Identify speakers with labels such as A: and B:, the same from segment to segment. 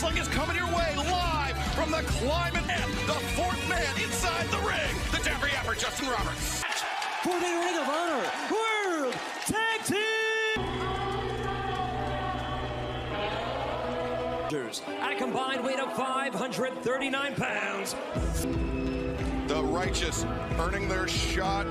A: Wrestling is coming your way live from the Climate and the fourth man inside the ring, the Jeffrey Yapper, Justin Roberts.
B: For the Ring of Honor World Tag Team at a combined weight of 539 pounds.
A: The Righteous earning their shot.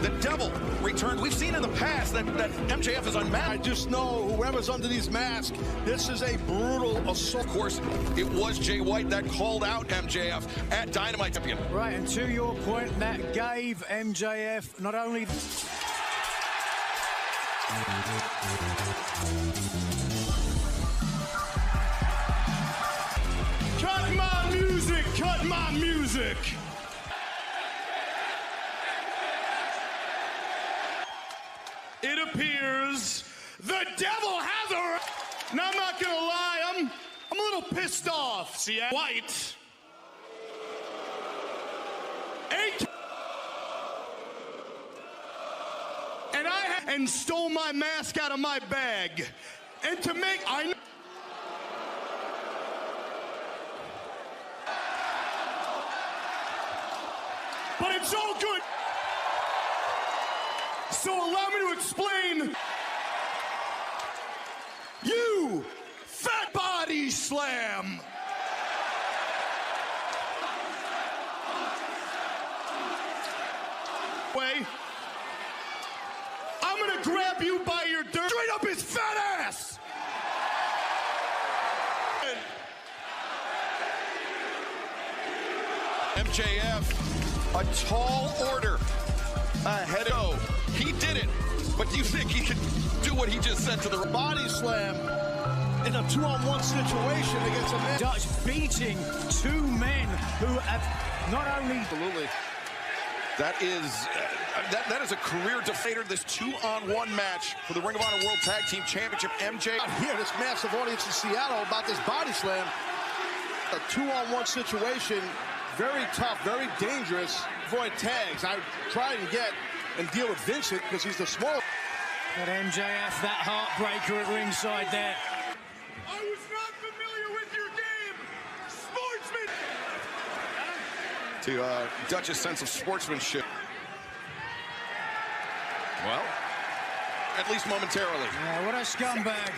A: The Devil returned. We've seen in the past that MJF is unmatched.
C: I just know whoever's under these masks, this is a brutal assault.
A: Of course, it was Jay White that called out MJF at Dynamite.
D: Right, and to your point, that gave MJF not only...
C: Cut my music! Cut my music! It appears the Devil has a... Now, I'm not gonna lie, I'm a little pissed off. See, White. And stole my mask out of my bag. And to make... But it's all good. So allow me to explain. You fat body slam. Way. I'm gonna grab you by your dirt. Straight up his fat ass.
A: MJF, a tall order ahead of... He did it, but do you think he could do what he just said to the...
C: Body slam in a 2-on-1 situation against a man.
D: Dutch beating two men who have not only...
C: Absolutely.
A: That is a career deflator, this 2-on-1 match for the Ring of Honor World Tag Team Championship. MJ...
C: I hear this massive audience in Seattle about this body slam. A 2-on-1 situation, very tough, very dangerous. Avoid tags. I try and get and deal with Vincent because he's the small.
D: But MJF, that heartbreaker at ringside there.
C: I was not familiar with your game, sportsman.
A: To Dutch's sense of sportsmanship. Well, at least momentarily.
D: Yeah, what a scumbag.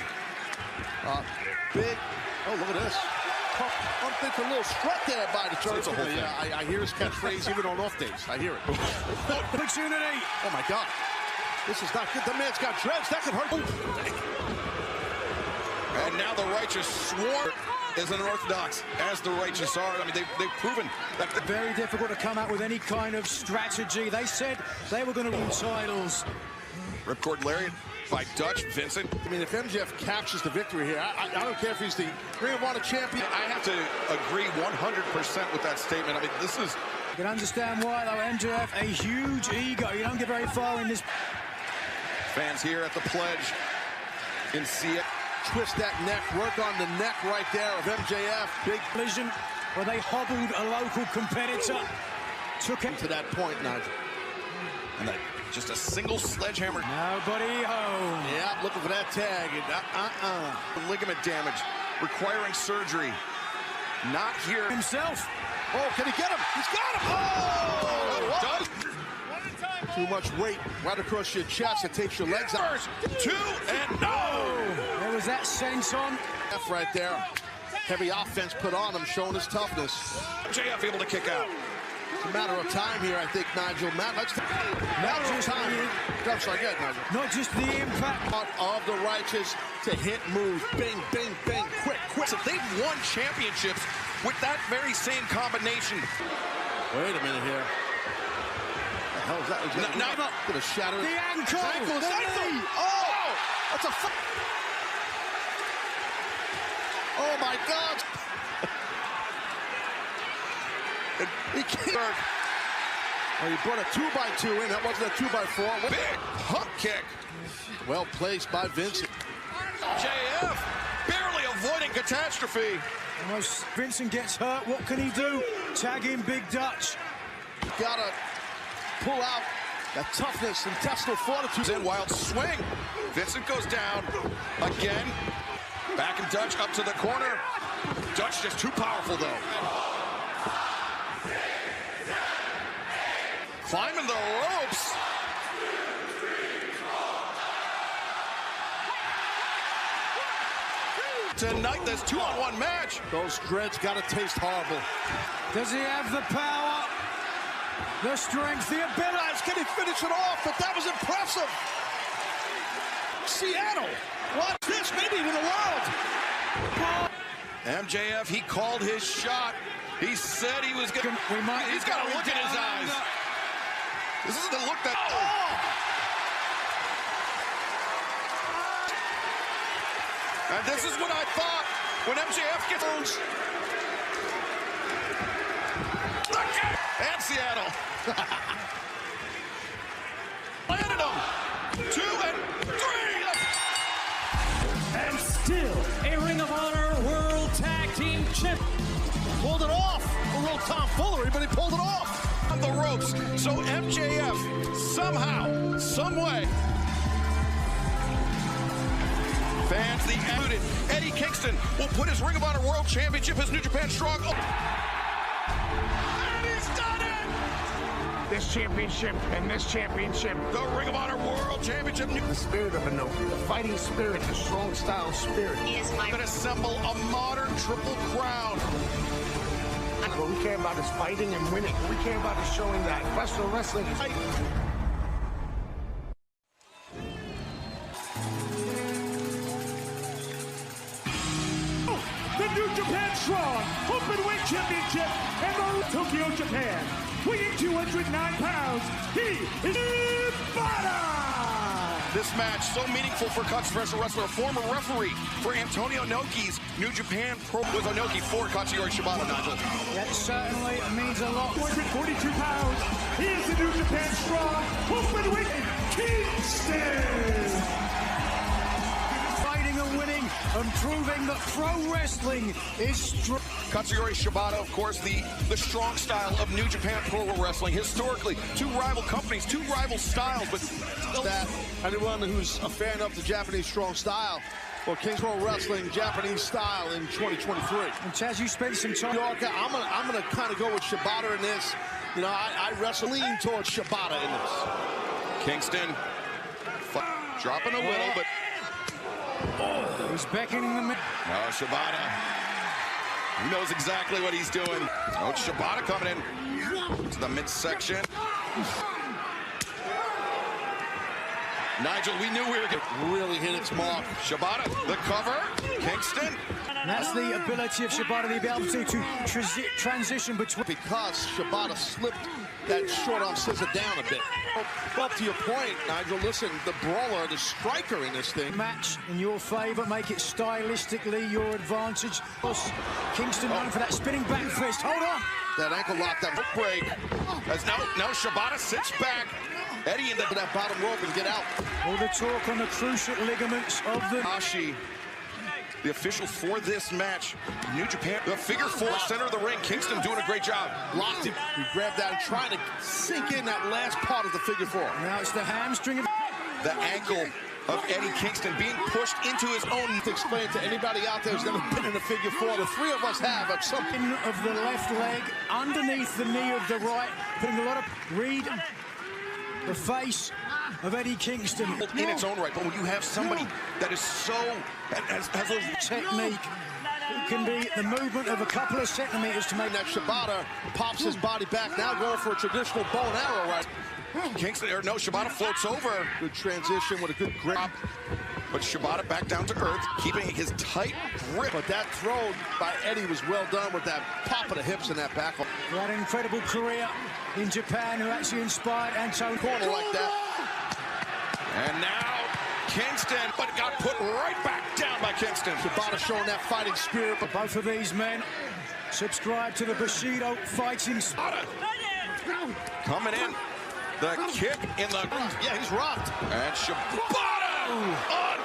C: Big. Oh, look at this. I'm thinking a little strut there by the church. Yeah, I hear his catchphrase even on off days. I hear it.
D: Opportunity.
C: Oh, my God. This is not good. The man's got dreads. That could hurt.
A: And now the Righteous sworn as unorthodox as the Righteous are. I mean, they've proven that...
D: Very difficult to come up with any kind of strategy. They said they were going to win titles.
A: Ripcord lariat by Dutch. Vincent.
C: I mean, if MJF captures the victory here, I don't care if he's the Ring of Honor champion.
A: I have to agree 100% with that statement. I mean, this is...
D: You can understand why, though. MJF, a huge ego. You don't get very far in this.
A: Fans here at the Pledge in Seattle.
C: Twist that neck, work on the neck right there of MJF. Big
D: collision where they hobbled a local competitor. Took him
C: to that point, Nigel.
A: And just a single sledgehammer.
D: Nobody home.
C: Yeah, looking for that tag.
A: Ligament damage, requiring surgery. Not here.
D: Himself.
C: Oh, can he get him? He's got him! Oh! Too much weight right across your chest. It takes your legs out.
A: 2 and no!
D: There was that sense on.
C: F right there. Heavy offense put on him, showing his toughness.
A: JF able to kick out.
C: It's a matter of time here, I think, Nigel. Matter of time. Nigel.
D: Not just the impact
C: of the Righteous to hit moves. Bang, bang, bang. Quick.
A: So they've won championships with that very same combination.
C: Wait a minute here. What the hell is that? Gonna shatter
D: the ankle.
C: The knee. Oh! That's a... Oh, my God. He can't. Well, he brought a 2x2 in. That wasn't a 2x4.
A: Big hook kick.
C: Well placed by Vincent.
A: JF barely avoiding catastrophe.
D: Almost Vincent gets hurt. What can he do? Tag in Big Dutch.
C: Gotta pull out that toughness, intestinal fortitude.
A: In wild swing. Vincent goes down again. Back and Dutch up to the corner. Dutch just too powerful, though. Climbing the ropes. Tonight, this 2-on-1 match.
C: Those dreads gotta taste horrible.
D: Does he have the power, the strength, the ability?
C: Can he finish it off? But that was impressive. Seattle, watch this, maybe even the world.
A: MJF, he called his shot. He said he was going to. He's got a look in his eyes. This is the look that. And this is what I thought when MJF gets. And Seattle. Landed him. 2 and 3.
B: And still a Ring of Honor World Tag Team Champ.
C: Pulled it off. A little tomfoolery, but he pulled it off.
A: On the ropes. So MJF, somehow, some way. Fans, the eluded Eddie Kingston will put his Ring of Honor World Championship, his New Japan Strong. And he's done it!
E: This championship and this championship.
A: The Ring of Honor World Championship.
E: The spirit of Inoki, the fighting spirit, the strong style spirit.
A: He is going to assemble a modern Triple Crown.
E: What we care about is fighting and winning. What we care about is showing that professional wrestling is fighting.
B: The New Japan Strong Openweight Championship and the Tokyo, Japan. Weighing 209 pounds, he is Shibata!
A: This match so meaningful for Cuts Professional Wrestler, former referee for Antonio Inoki's New Japan Pro was Inoki for Katsuyori Shibata, Nigel.
D: That certainly means a lot.
B: 242 pounds, he is the New Japan Strong Openweight Kingston!
D: Fighting and winning and proving that pro wrestling is strong.
A: Katsuyori Shibata, of course, the strong style of New Japan Pro Wrestling. Historically, two rival companies, two rival styles, but
C: that anyone who's a fan of the Japanese strong style or King's Pro Wrestling Japanese style in 2023.
D: And Chaz, you spent some time.
C: I'm gonna kind of go with Shibata in this. You know, I wrestle lean towards Shibata in this.
A: Kingston dropping a little, but
D: He's beckoning them.
A: oh, Shibata. He knows exactly what he's doing. Oh, it's Shibata coming in to the midsection. Nigel, we knew we were going to
C: Really hit its mark.
A: Shibata, the cover. Kingston.
D: And that's the ability of Shibata to be able to transition between.
C: Because Shibata slipped that short arm scissor down a bit. But to your point, Nigel, listen, the brawler, the striker in this thing.
D: Match in your favor, make it stylistically your advantage. Kingston known for that spinning back fist. Hold on.
C: That ankle lock, that hook break.
A: As now Shibata sits back. Eddie into
C: That bottom rope and get out.
D: All the talk on the cruciate ligaments of the
A: Ashi, the official for this match. New Japan, the figure four, center of the ring. Kingston doing a great job.
C: Locked him. He grabbed that and trying to sink in that last part of the figure four.
D: Now it's the hamstring of
A: The ankle of Eddie Kingston being pushed into his own.
C: To explain to anybody out there who's never been in a figure four, the three of us have at some point.
D: of the left leg underneath the knee of the right, putting a lot of read the face of Eddie Kingston
A: In its own right, but when you have somebody that is so has those
D: technique, it can be the movement of a couple of centimeters to make
C: That Shibata pops his body back, now going for a traditional bow and arrow right.
A: Kingston, or no, Shibata floats over.
C: Good transition with a good grip.
A: But Shibata back down to earth, keeping his tight grip.
C: But that throw by Eddie was well done with that pop of the hips and that back.
D: He had an incredible career in Japan who actually inspired Antonio.
C: Corner like that.
A: And now Kingston, but got put right back down by Kingston.
C: Shibata showing that fighting spirit. But
D: Both of these men subscribe to the Bushido Fighting.
A: Shibata coming in. The kick in the...
C: yeah, he's rocked.
A: And Shibata on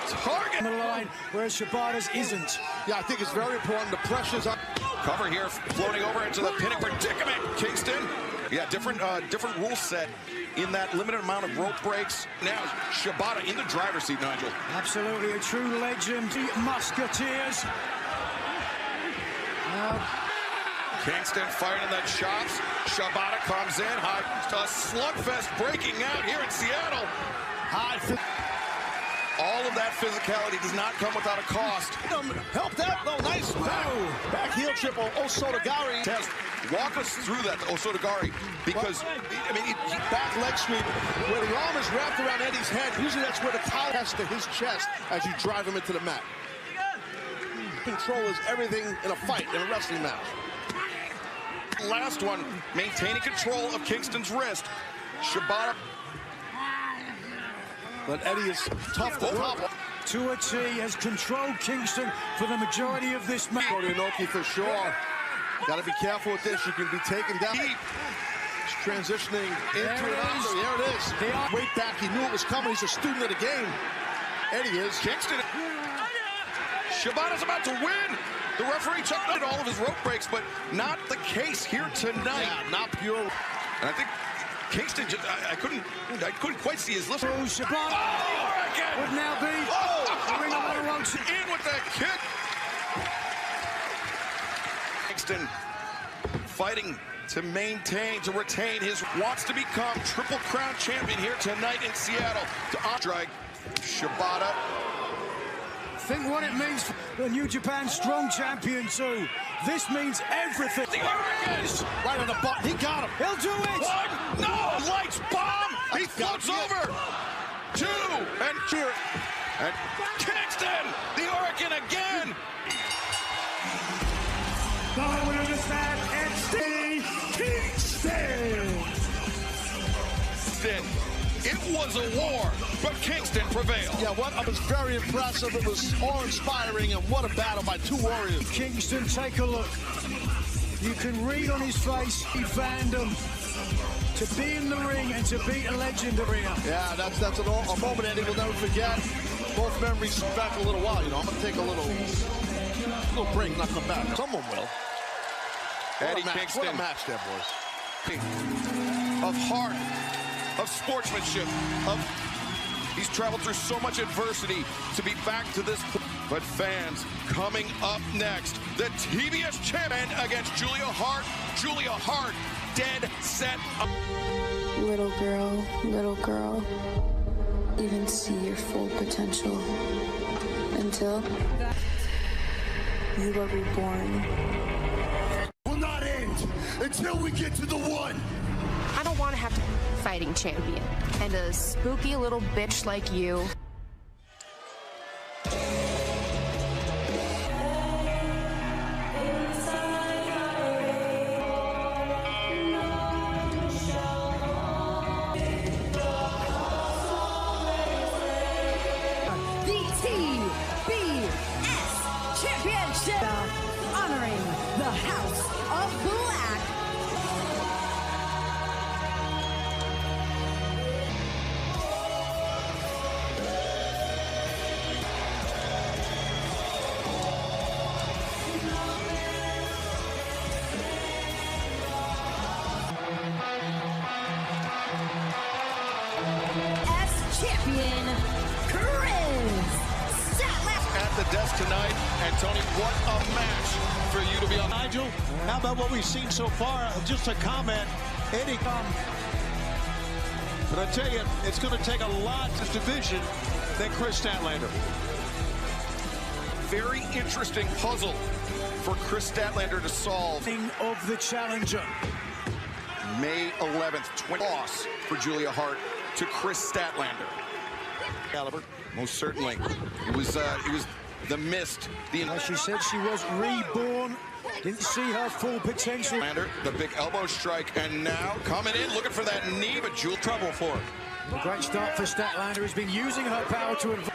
A: target.
D: On the line, whereas Shibata's isn't.
C: Yeah, I think it's very important. The pressure's on.
A: Cover here, floating over into the pinning predicament. Kingston Yeah, different rule set in that limited amount of rope breaks. Now, Shibata in the driver's seat, Nigel.
D: Absolutely a true legend. The Musketeers. Now,
A: Kingston fighting the chops. Shibata comes in. A slugfest breaking out here in Seattle. All of that physicality does not come without a cost.
C: Help that. No, nice back heel triple. Osotogari.
A: Taz, walk us through that, Osotogari, because, I mean,
C: back leg sweep where the arm is wrapped around Eddie's head. Usually that's where the collar has to his chest as you drive him into the mat. Control is everything in a fight, in a wrestling match.
A: Last one, maintaining control of Kingston's wrist. Shibata.
C: But Eddie is tough to topple.
D: To a T has controlled Kingston for the majority of this match.
C: Inoki for sure. Got to be careful with this. You can be taken down. He's transitioning into it. There it is. Wait back. He knew it was coming. He's a student of the game. Eddie is.
A: Kingston. Shibata's about to win. The referee checked out all of his rope breaks, but not the case here tonight.
C: Yeah, not pure.
A: And I think Kingston just, I couldn't quite see his lift.
D: Shibata would now be Ring of Honor Road
A: in with that kick. Kingston fighting to maintain, to retain his, wants to become Triple Crown champion here tonight in Seattle. To strike Shibata.
D: Think what it means for the New Japan Strong Champion too. This means everything.
A: The Hurricanes
C: right on the button. He got him.
D: He'll do it.
A: One, no, lights bomb. He floats over. Two, and cheer. And Kingston, the Hurricane again.
B: The winner of this match, and Kingston.
A: It was a war, but Kingston prevailed.
C: Yeah, what was very impressive. It was awe-inspiring, and what a battle by two warriors.
D: Kingston, take a look. You can read on his face, he fandom to be in the ring and to beat a legendary.
C: Yeah, that's a moment Eddie will never forget. Both memories back a little while. You know, I'm gonna take a little break, not come back. Someone will.
A: Eddie Kingston.
C: What a match there, boys.
A: Of heart, of sportsmanship, he's traveled through so much adversity to be back to this point. But fans, coming up next, the TBS champion against Julia Hart. Julia Hart, dead set up.
F: Little girl, you didn't see your full potential until you were reborn.
E: Will not end until we get to the one.
G: I don't want to have to fighting champion and a spooky little bitch like you.
H: The TBS Championship, honoring the House of Black. Champion Chris
A: at the desk tonight, and Tony, what a match for you to be on.
I: Nigel, how about what we've seen so far? Just a comment, Eddie. But I tell you, it's going to take a lot of division than Chris Statlander.
A: Very interesting puzzle for Chris Statlander to solve.
D: Of the challenger.
A: May 11th, loss for Julia Hart to Chris Statlander. Caliber, most certainly. It was the mist.
D: As she said, she was reborn. Didn't see her full potential.
A: The big elbow strike, and now coming in, looking for that knee, but Julia trouble for her.
D: A great start for Statlander, who's been using her power to advance.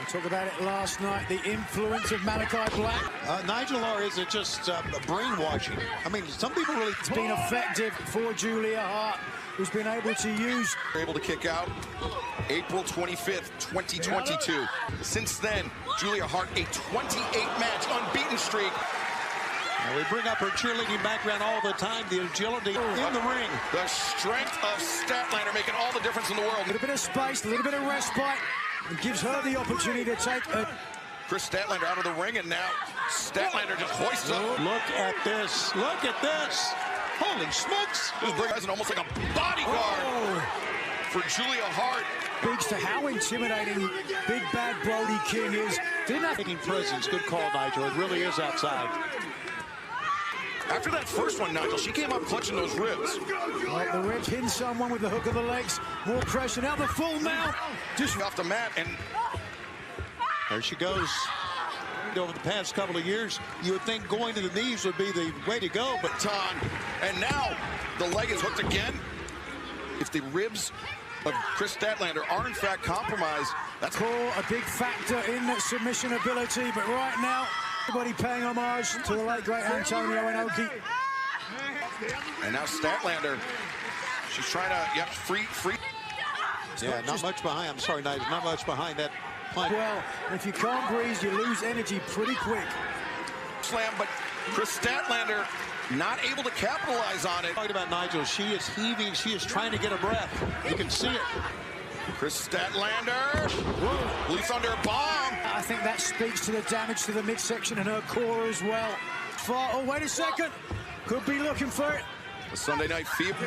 D: We talked about it last night, the influence of Malachi Black.
I: Nigel, or is it just brainwashing? I mean, some people really...
D: It's been effective for Julia Hart, who's been able to use...
A: Able to kick out April 25th, 2022. Since then, Julia Hart, a 28-match unbeaten streak.
I: Now we bring up her cheerleading background all the time, the agility in the ring.
A: The strength of Statlander making all the difference in the world.
D: A little bit of space, a little bit of respite, and gives her the opportunity to take a...
A: Chris Statlander out of the ring, and now Statlander just hoists up.
I: Look at this. Look at this. Holy smokes.
A: This is almost like a bodyguard for Julia Hart.
D: Speaks to how intimidating Big Bad Brody King is.
I: Taking presence. Good call, Nigel. It really is outside.
A: After that first one, Nigel, she came up clutching those ribs.
D: Like the ribs hitting someone with the hook of the legs. More pressure. Now the full mount. Just
A: off the mat, and
I: there she goes. Over the past couple of years, you would think going to the knees would be the way to go, but
A: and now the leg is hooked again. If the ribs of Chris Statlander are in fact compromised, that's
D: a big factor in that submission ability, but right now, everybody paying homage to the late great Antonio Inoki.
A: And now Statlander, she's trying to, free.
I: Yeah, not much behind. I'm sorry, Nigel, not much behind that punch.
D: Well, if you can't breathe, you lose energy pretty quick.
A: Slam, but Chris Statlander not able to capitalize on it.
I: Talking about Nigel, she is heaving. She is trying to get a breath. You can see it.
A: Chris Statlander, leaps under a bomb.
D: I think that speaks to the damage to the midsection and her core as well. Oh, wait a second. Could be looking for it.
A: The Sunday Night Fever.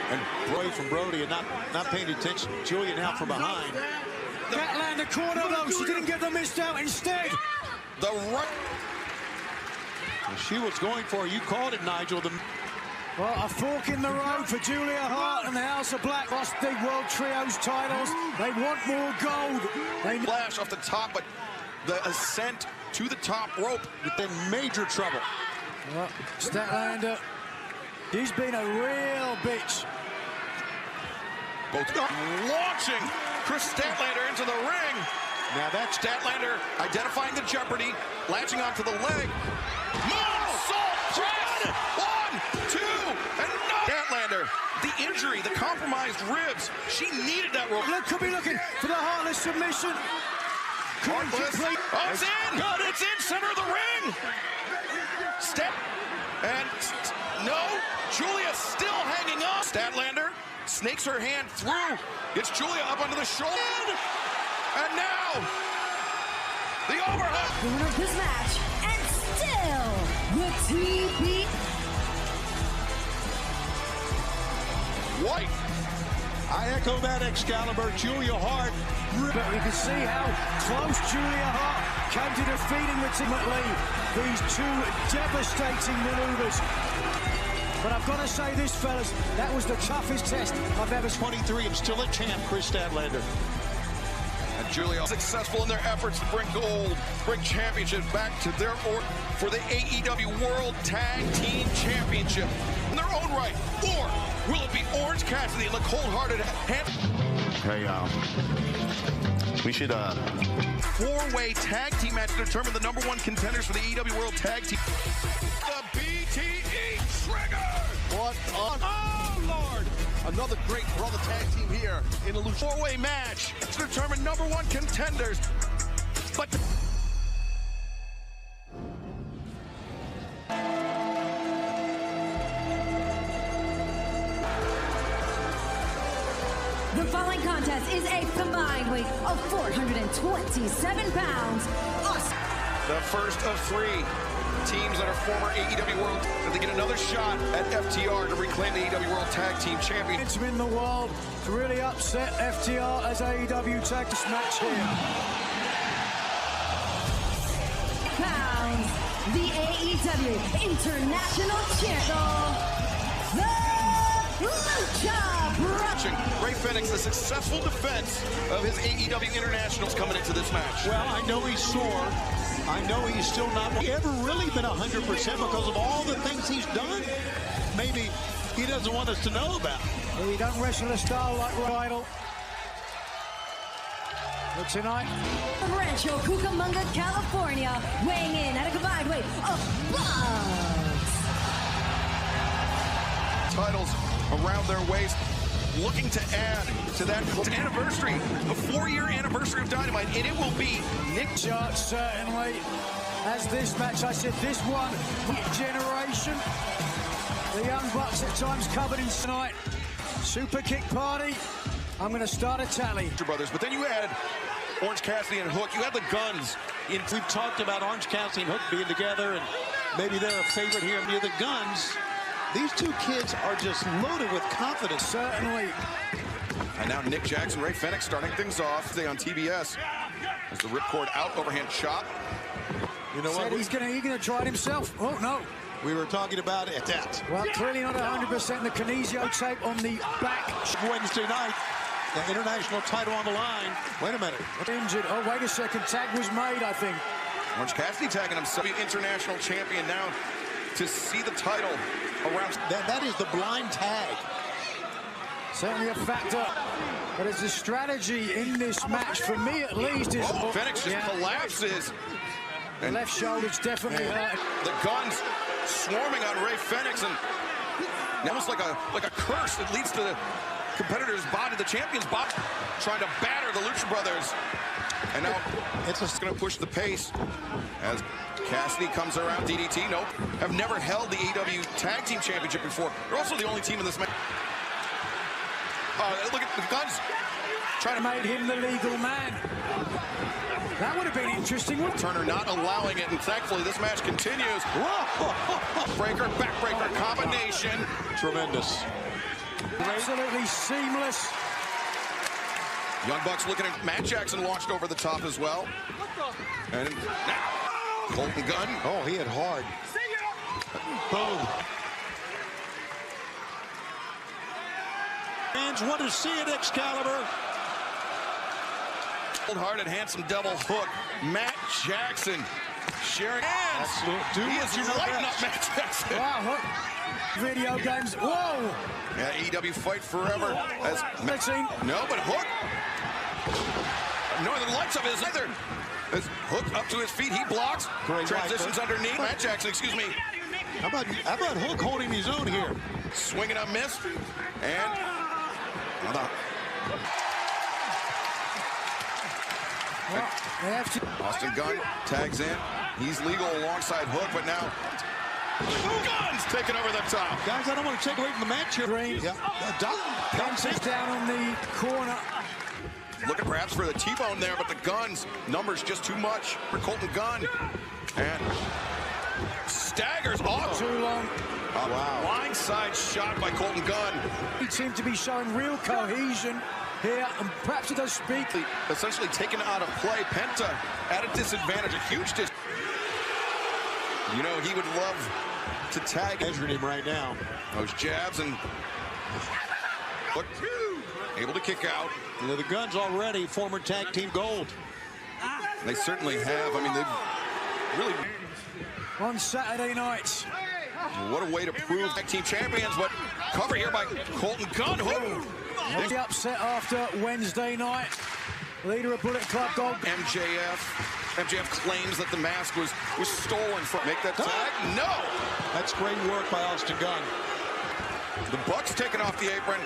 I: And away from Brody and not paying attention. Julia now from behind.
D: Statlander corner though. She didn't get the missed out. Instead,
A: the run.
I: She was going for it. You called it, Nigel.
D: Well, a fork in the road for Julia Hart and the House of Black. Lost the World Trios titles. They want more gold. They
A: flash off the top, but the ascent to the top rope
I: within major trouble.
D: Well, Statlander, he's been a real bitch.
A: Both launching Chris Statlander into the ring. Now that's Statlander identifying the jeopardy, latching onto the leg. Moonsault press! 1, 2, and no! Statlander, the injury, the compromised ribs. She needed that rope.
D: Look, could be looking for the heartless submission.
A: Heartless. Oh, it's in! Good, it's in center of the ring. Step and no. Julia still hanging on. Statlander snakes her hand through. Gets Julia up onto the shoulder. And now the overhook.
H: The winner of this match, and still the TP.
A: White.
I: I echo that, Excalibur. Julia Hart.
D: But we can see how close Julia Hart came to defeating ultimately these two devastating maneuvers. But I've got to say this, fellas, that was the toughest test I've ever seen.
I: 23 and still a champ, Chris Statlander.
A: And Julia successful in their efforts to bring gold, bring championships back to their for the AEW World Tag Team Championship in their own right. Or will it be Orange Cassidy and the cold-hearted hand?
J: Hey, we should,
A: four-way tag team match to determine the #1 contenders for the AEW World Tag Team. The BTE Trigger!
C: What on? Oh, Lord! Another great brother tag team here in the
A: four-way match to determine #1 contenders. But
H: the following contest is a combined weight of 427 pounds.
A: The first of 3 teams that are former AEW World, they get another shot at FTR to reclaim the AEW World Tag Team Champion.
D: It's been the world to really upset FTR as AEW tag this match here.
H: Pounds, the AEW International Champion, the Lucha Brothers.
A: Ray Fenix, the successful defense of his AEW Internationals coming into this match.
I: Well, I know he's sore. I know he's still not ever really been 100% because of all the things he's done. Maybe he doesn't want us to know about.
D: Well, he don't wrestle a style like Vital. But tonight,
H: Rancho Cucamonga, California, weighing in at a combined weight of bucks.
A: Titles around their waist, looking to add to that anniversary, the 4-year anniversary of Dynamite, and it will be
D: Nick Chart, certainly. as this match. I said this one, generation. The Young Bucks at times covered in tonight. Super kick party. I'm going to start a tally.
A: Brothers, but then you had Orange Cassidy and Hook. You had the Guns.
I: We've talked about Orange Cassidy and Hook being together, and maybe they're a favorite here near the Guns. These two kids are just loaded with confidence.
D: Certainly.
A: And now Nick Jackson, Ray Fenix starting things off today on TBS. As the ripcord out, overhand chop.
D: You know what? He's gonna try it himself. Oh no.
I: We were talking about it.
D: Well, clearly not 100%. The kinesio tape on the back.
I: Wednesday night, the international title on the line. Wait a minute.
D: Injured. Oh, wait a second. Tag was made, I think.
A: Orange Cassidy tagging himself, international champion now to see the title around.
I: That is the blind tag.
D: Certainly a factor. But it's a strategy in this match, for me at least, is...
A: Oh, Fenix just collapses.
D: The left shoulder's definitely hurt.
A: The Guns swarming on Ray Fenix, and almost like a curse that leads to the competitor's body, the champion's body, trying to batter the Lucha Brothers. And now it's just going to push the pace as Cassidy comes around. DDT, nope. Have never held the AEW Tag Team Championship before. They're also the only team in this match. Look at the Guns trying to
D: make him the legal man. That would have been interesting.
A: Turner not allowing it, and thankfully this match continues. Breaker, backbreaker combination.
I: Tremendous.
D: Absolutely seamless.
A: Young Bucks looking at Matt Jackson launched over the top as well. And now Colton Gunn.
I: Oh, he hit hard. Boom. Fans want to see it, Excalibur.
A: Cold-hearted, handsome double hook. Matt Jackson sharing hands. He is lighting up Matt Jackson.
D: Wow, hook. Video games. Whoa.
A: Yeah, AEW fight forever. As no, but Hook. No, the lights of his either. As Hook up to his feet, he blocks.
I: Great
A: transitions underneath. Matt Jackson, excuse me.
I: How about Hook holding his own here?
A: Swinging a miss. And Austin Gunn tags in. He's legal alongside Hook, but now Gunn's taking over the top.
I: Guys, I don't want to take away from the match here.
D: Punches down on the corner.
A: Looking perhaps for the T-bone there, but the Guns numbers just too much for Colton Gunn. And staggers off.
D: Too long.
A: Wow. Blindside shot by Colton Gunn.
D: He seemed to be showing real cohesion here, and perhaps it does speak.
A: Essentially taken out of play. Penta at a disadvantage, a huge disadvantage. You know, he would love to tag.
I: Measuring him right now.
A: Those jabs and look, able to kick out.
I: You know, the Guns already former tag team gold.
A: They certainly have. I mean, they've really.
D: On Saturday nights.
A: What a way to prove tag team champions, but cover here by Colton Gunn.
D: The upset after Wednesday night. Leader of Bullet Club Gold.
A: MJF claims that the mask was stolen from. Make that tag? No!
I: That's great work by Austin Gunn.
A: The Bucks taking off the apron.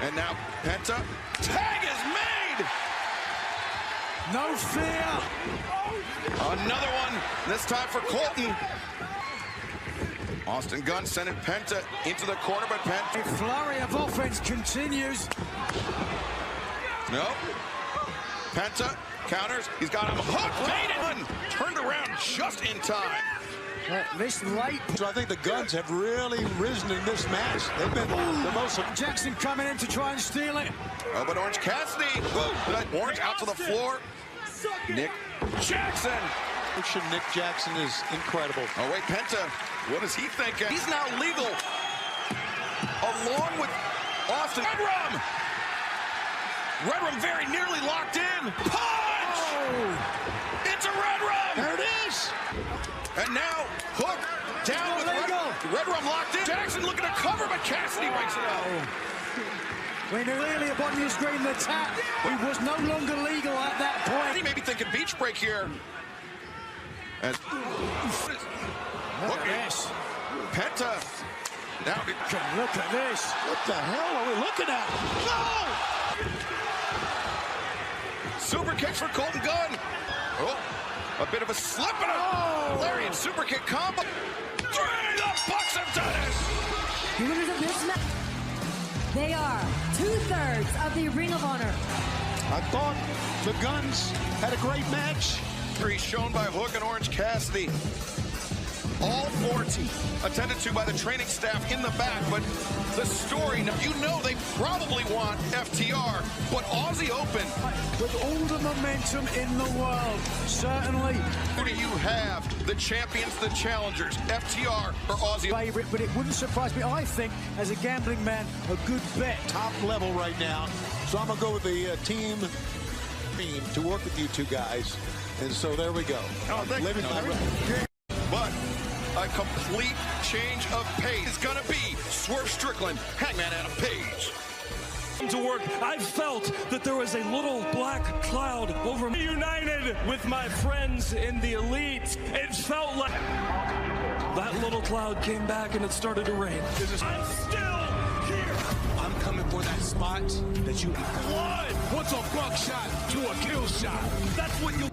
A: And now Penta. Tag is made!
D: No fear!
A: Another one, this time for Colton. Austin Gunn sending Penta into the corner, but Penta.
D: A flurry of offense continues.
A: Nope. Penta counters. He's got him hooked. Turned around just in time.
D: This late.
I: So I think the Guns have really risen in this match. They've been the most.
D: Jackson coming in to try and steal it.
A: Oh, but Orange Cassidy. Orange out to the floor. Nick Jackson.
I: Nick Jackson is incredible.
A: Oh, wait, Penta. What is he thinking? He's now legal. Along with Austin. Redrum very nearly locked in. Punch! Oh. It's a Redrum.
I: There it is.
A: And now Hook down with Redrum locked in. Jackson looking to cover, but Cassidy breaks it out.
D: We knew earlier upon your screen the tap. He was no longer legal at that point.
A: He may be thinking beach break here. As
D: look at this.
A: Penta. Now
D: look at this.
I: What the hell are we looking at? No!
A: Super kicks for Colton Gunn. Oh, A bit of a slip and a lariat super kick combo. The Bucks have done it!
H: The winners of this match, they are 2/3 of the Ring of Honor.
I: I thought the Guns had a great match.
A: Shown by Hook and Orange Cassidy. All 14 attended to by the training staff in the back, but the story, you know they probably want FTR, but Aussie Open.
D: With all the momentum in the world, certainly.
A: Who do you have? The champions, the challengers, FTR or Aussie?
D: Favorite, but it wouldn't surprise me. I think, as a gambling man, a good bet.
I: Top level right now. So I'm going to go with the team to work with you two guys. And so there we go.
A: Oh, living my but a complete change of pace is going to be Swerve Strickland, Hangman Adam Page.
K: To work, I felt that there was a little black cloud over me. United with my friends in the Elite, it felt like that little cloud came back and it started to rain. I'm still here.
L: I'm coming for that spot that you.
K: What?
L: What's a buckshot to a kill shot?
K: That's what you.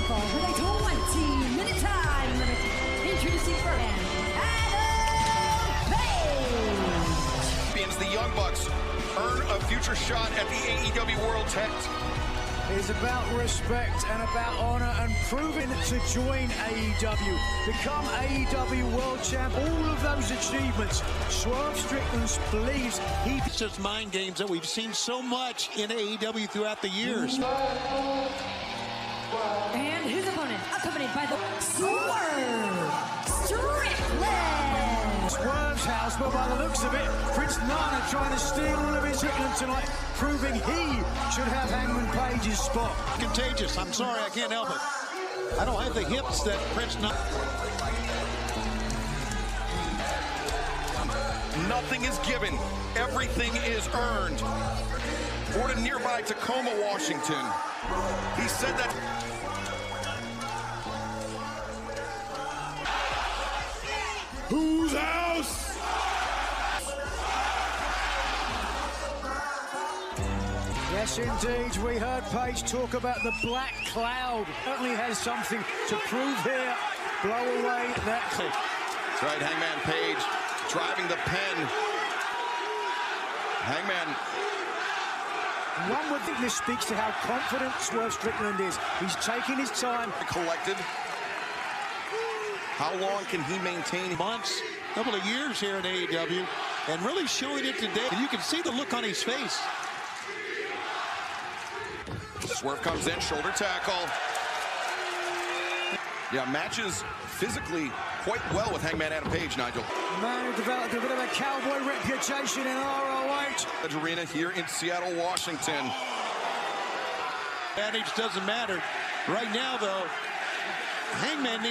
H: With a 20-minute time limit, introducing first, Adam Page.
A: The Young Bucks earn a future shot at the AEW World Tag.
D: It is about respect and about honor and proving to join AEW, become AEW World Champ. All of those achievements, Swerve Strickland believes he.
I: It's just mind games that we've seen so much in AEW throughout the years.
H: And his opponent, accompanied by the Swerve Strickland.
D: Swerve's house, but by the looks of it, Prince Nana trying to steal all of his Strickland tonight, proving he should have Hangman Page's spot.
I: Contagious. I'm sorry, I can't help it. I don't have the hips that Prince Nana.
A: Nothing is given. Everything is earned. Born in nearby Tacoma, Washington. He said that.
B: Whose house?
D: Yes, indeed. We heard Page talk about the black cloud. Certainly has something to prove here. Blow away that clip.
A: That's right, Hangman Page driving the pen. Hangman.
D: One would think this speaks to how confident Swerve Strickland is. He's taking his time.
A: Collected. How long can he maintain?
I: Months, a couple of years here in AEW, and really showing it today. And you can see the look on his face.
A: Swerve comes in, shoulder tackle. Yeah, matches physically quite well with Hangman Adam Page, Nigel.
D: The man who developed a bit of a cowboy reputation in ROH.
A: Arena here in Seattle, Washington.
I: Advantage doesn't matter. Right now, though, Hangman.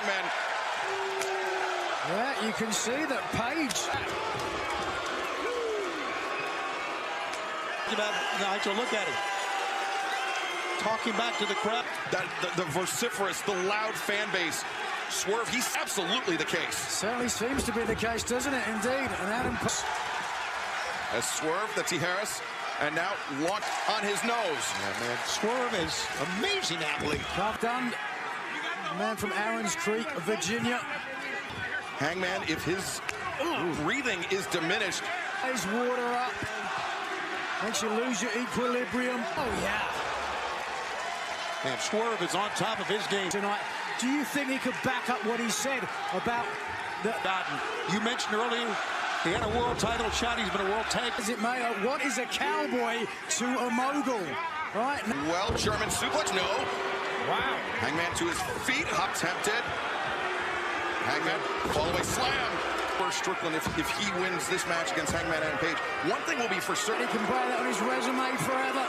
D: Yeah, you can see that Page.
I: Nigel, look at him. Talking back to the crowd.
A: The vociferous, the loud fan base. Swerve, he's absolutely the case.
D: Certainly seems to be the case, doesn't it? Indeed. And Adam
A: as Swerve, the Tijeras, and now launch on his nose.
I: Yeah, man. Swerve is amazing athlete.
D: Tough done. Man from Aaron's Creek, Virginia.
A: Hangman, if his breathing is diminished.
D: His water up. Makes you lose your equilibrium. Oh, yeah.
I: And Swerve is on top of his game
D: tonight. Do you think he could back up what he said about the...
I: You mentioned earlier he had a world title shot. He's been a world tag.
D: Is it, Mayo? What is a cowboy to a mogul? Right?
A: Well, German suplex, no.
D: Wow.
A: Hangman to his feet, hop tempted. Hangman, follow-away slam. For Strickland, if he wins this match against Hangman Adam Page, one thing will be for certain.
D: He can play that on his resume forever.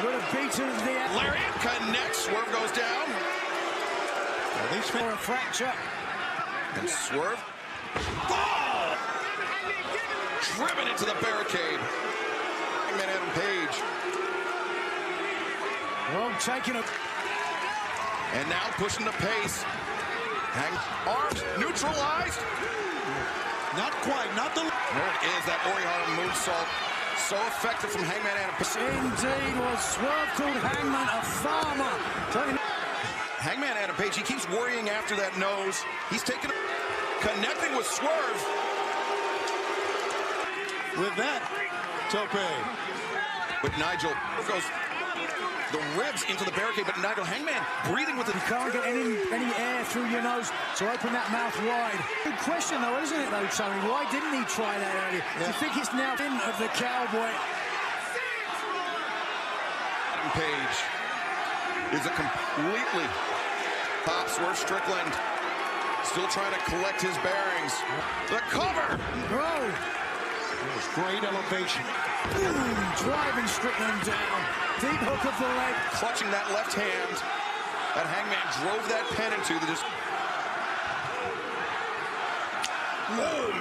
D: Would have beaten the...
A: Lariat connects, Swerve goes down.
D: For a fracture.
A: And Swerve. Oh! Driven into the barricade. Hangman Adam Page.
D: Well, taking a...
A: And now pushing the pace. Arms neutralized.
I: Not quite, not the...
A: There it is, that Orihara moonsault. So effective from Hangman Adam.
D: Indeed was Swerve called Hangman a farmer.
A: Hangman Adam Page, he keeps worrying after that nose. He's connecting with Swerve.
I: With that, Tope.
A: But Nigel goes the ribs into the barricade, but Nigel Hangman breathing with it.
D: You can't get any air through your nose, so open that mouth wide. Good question though, isn't it though, Tony? Why didn't he try that earlier? Do you think it's now in of the Cowboy?
A: Adam Page is a completely top. Swerve Strickland still trying to collect his bearings. The cover!
D: Oh!
I: Great elevation.
D: Driving Strickland down. Deep hook of the leg.
A: Clutching that left hand that Hangman drove that pen into. Boom!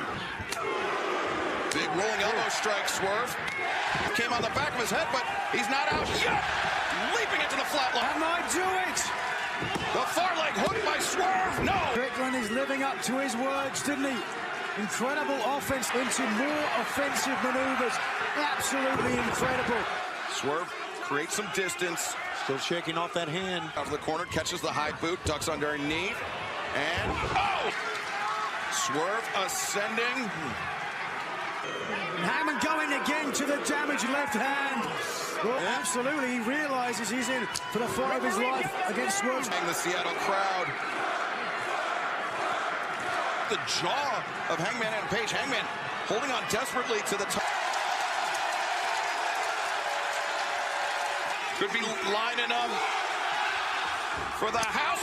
A: Big rolling elbow strike, Swerve. Came on the back of his head, but he's not out yet. Leaping into the flat line.
D: That might do it.
A: The far leg hook by Swerve. No!
D: Strickland is living up to his words, didn't he? Incredible offense into more offensive maneuvers. Absolutely incredible.
A: Swerve creates some distance.
I: Still shaking off that hand.
A: Out of the corner, catches the high boot, ducks under a knee. And, oh! Swerve ascending.
D: Hangman going again to the damaged left hand. Well, absolutely, he realizes he's in for the fight of his life against Swerve.
A: The Seattle crowd. The jaw of Hangman Adam Page. Hangman holding on desperately to the top. Could be lining up for the house.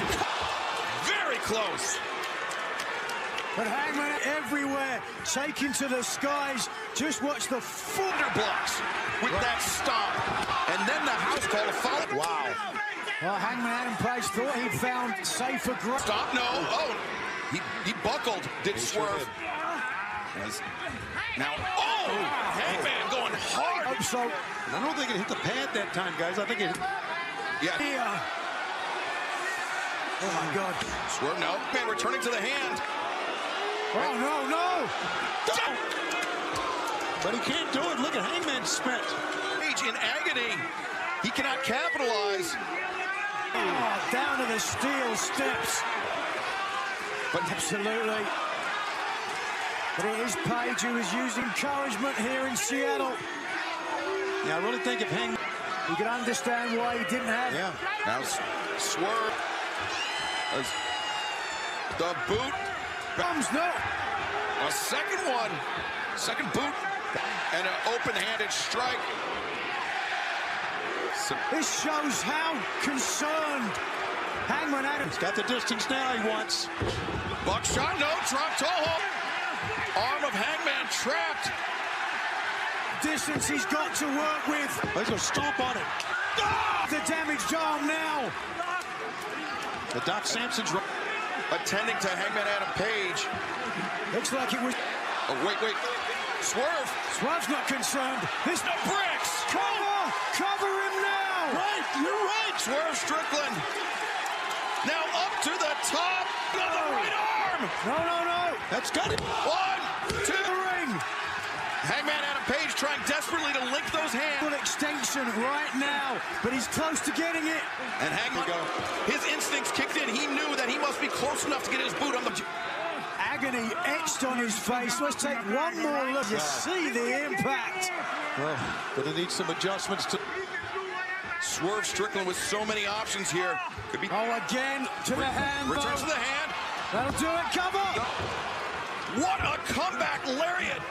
A: Very close.
D: But Hangman everywhere, taken to the skies. Just watch the
A: footer blocks with that stomp. And then the house call to follow. Wow.
D: Well, Hangman Adam Page thought he'd found safer ground.
A: Stop, no. Oh, he buckled, did Swerve. Now, oh, Hangman going hard.
D: Hope so.
I: I don't think it hit the pad that time, guys. I think it.
A: Yeah.
D: Oh my God.
A: Swerve, no. Man, returning to the hand.
D: Oh, no.
I: But he can't do it. Look at Hangman spent.
A: Page in agony. He cannot capitalize.
D: Oh, down to the steel steps.
A: But
D: absolutely. But it is Page who is using encouragement here in Seattle.
I: Yeah, I really think if Hangman...
D: You can understand why he didn't have...
I: Yeah.
A: Now Swerve. The boot.
D: Comes no.
A: A second one. Second boot. And an open-handed strike.
D: This shows how concerned Hangman Adams.
I: He's got the distance now he wants.
A: Buckshot, no, drop toe. Arm of Hangman trapped.
D: Distance he's got to work with.
I: He's going to stomp on it.
D: Ah! The damaged arm now.
I: The Doc Sampson's
A: attending to Hangman Adam Page.
D: Looks like it was...
A: Oh, wait. Swerve.
D: Swerve's not concerned. This
A: no bricks.
D: Cover him now.
A: Right, you're right. Swerve Strickland. Now up to the top. Another right arm.
D: No.
I: That's got it.
A: 1, 2.
D: The ring.
A: Hangman Adam Page trying desperately to link those hands.
D: Full extension right now, but he's close to getting it.
A: And Hangman, his instincts kicked in. He knew that he must be close enough to get his boot on the...
D: Agony etched on his face. Let's take one more look. You see the impact.
I: Well, but it needs some adjustments to...
A: Swerve Strickland with so many options here. Could be...
D: Oh, again to the hand.
A: Returns to the hand.
D: That'll do it. Cover.
A: What a comeback lariat.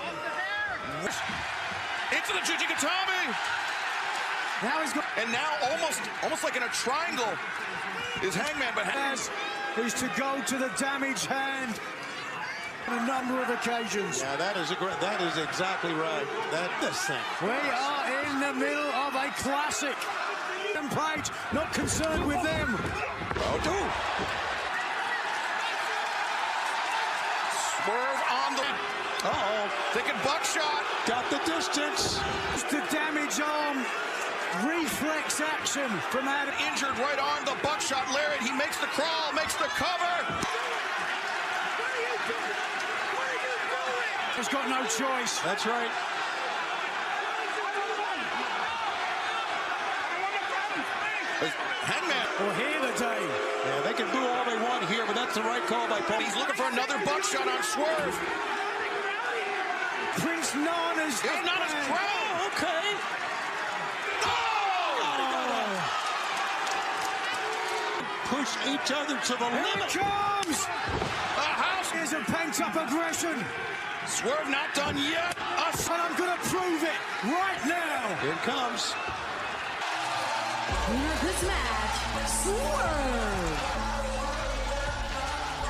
A: Into the Jujigatami.
D: Now he's got...
A: And now almost like in a triangle is Hangman, but
D: is to go to the damaged hand on a number of occasions.
I: Yeah, that is exactly right. This thing.
D: We are in the middle of a classic. And Page not concerned with them.
A: Swerve on the... Thinking buckshot.
I: Got the distance.
D: The damage arm. Reflex action from Adam.
A: Injured right arm, the buckshot lariat. He makes the crawl, makes the cover.
D: He's got no choice.
I: That's right. can do all they want here, but that's the right call by Paul.
A: He's looking for another buckshot on Swerve.
D: Prince Nana's.
A: It's Nana's crown.
K: Oh, okay.
I: Push each other to the
D: Here
I: limit.
D: it comes!
A: A house.
D: Here's a pent-up aggression.
A: Swerve not done yet.
D: And I'm going to prove it right now.
I: Here it comes.
H: Winner of this match, Swerve.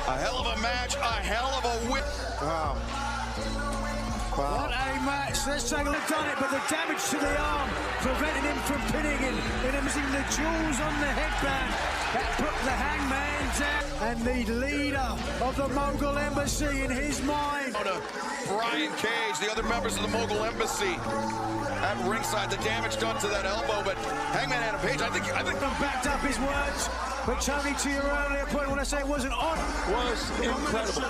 A: A hell of a match. A hell of a win.
C: Wow.
D: What a match. Let's take a look at it, but the damage to the arm prevented him from pinning him and using the jewels on the headband. That put the Hangman down. And the leader of the Mogul Embassy in his mind.
A: Brian Cage, the other members of the Mogul Embassy at ringside. The damage done to that elbow, but Hangman Adam Page, I think
D: backed up his words. But Tony, to your earlier point, when I say it wasn't on,
I: Was incredible.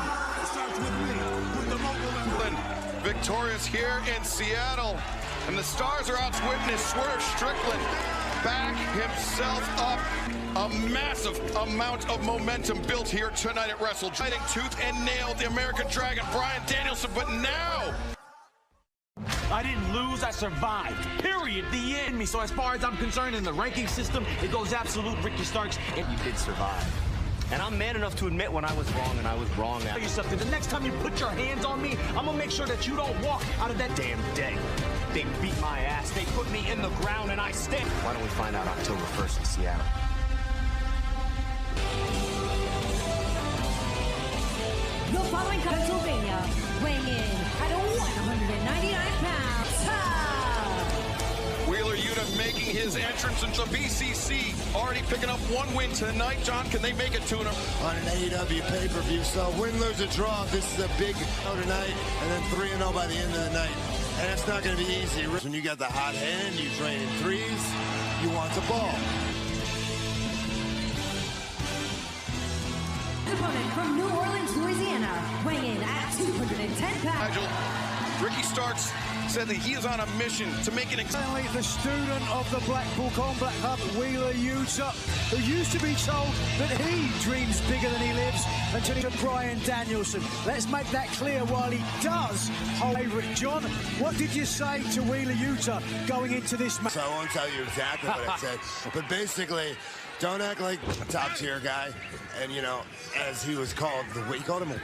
A: Victorious here in Seattle, and the stars are out to witness Swerve Strickland back himself up. A massive amount of momentum built here tonight at Wrestle. Fighting tooth and nail the American Dragon, Bryan Danielson, but now
M: I didn't lose, I survived. Period. The end. So as far as I'm concerned, in the ranking system, it goes absolute Ricky Starks, and you did survive. And I'm man enough to admit when I was wrong, and I was wrong. Tell you something, the next time you put your hands on me, I'm gonna make sure that you don't walk out of that damn day. They beat my ass, they put me in the ground, and I stand. Why don't we find out October 1st in Seattle?
H: The following Pennsylvania, weighing in at 199 pounds,
A: Wheeler Yuta making his entrance into BCC, already picking up one win tonight. John, can they make it to him?
N: On an AEW pay-per-view, so win, lose, or draw, this is a big show tonight, and then 3-0 by the end of the night. And it's not going to be easy. When you got the hot hand, you train in threes, you want the ball.
H: opponent from New Orleans, Louisiana, weighing in at 210 pounds.
A: Ricky Starks said that he is on a mission to make an
D: Finally, the student of the Blackpool Combat Hub, Wheeler Yuta, who used to be told that he dreams bigger than he lives, until he took Bryan Danielson. Let's make that clear while he does hold favorite. John, what did you say to Wheeler Yuta going into this match?
N: So I won't tell you exactly what I said, but basically, don't act like a top-tier guy. And, you know, as he was called, he called him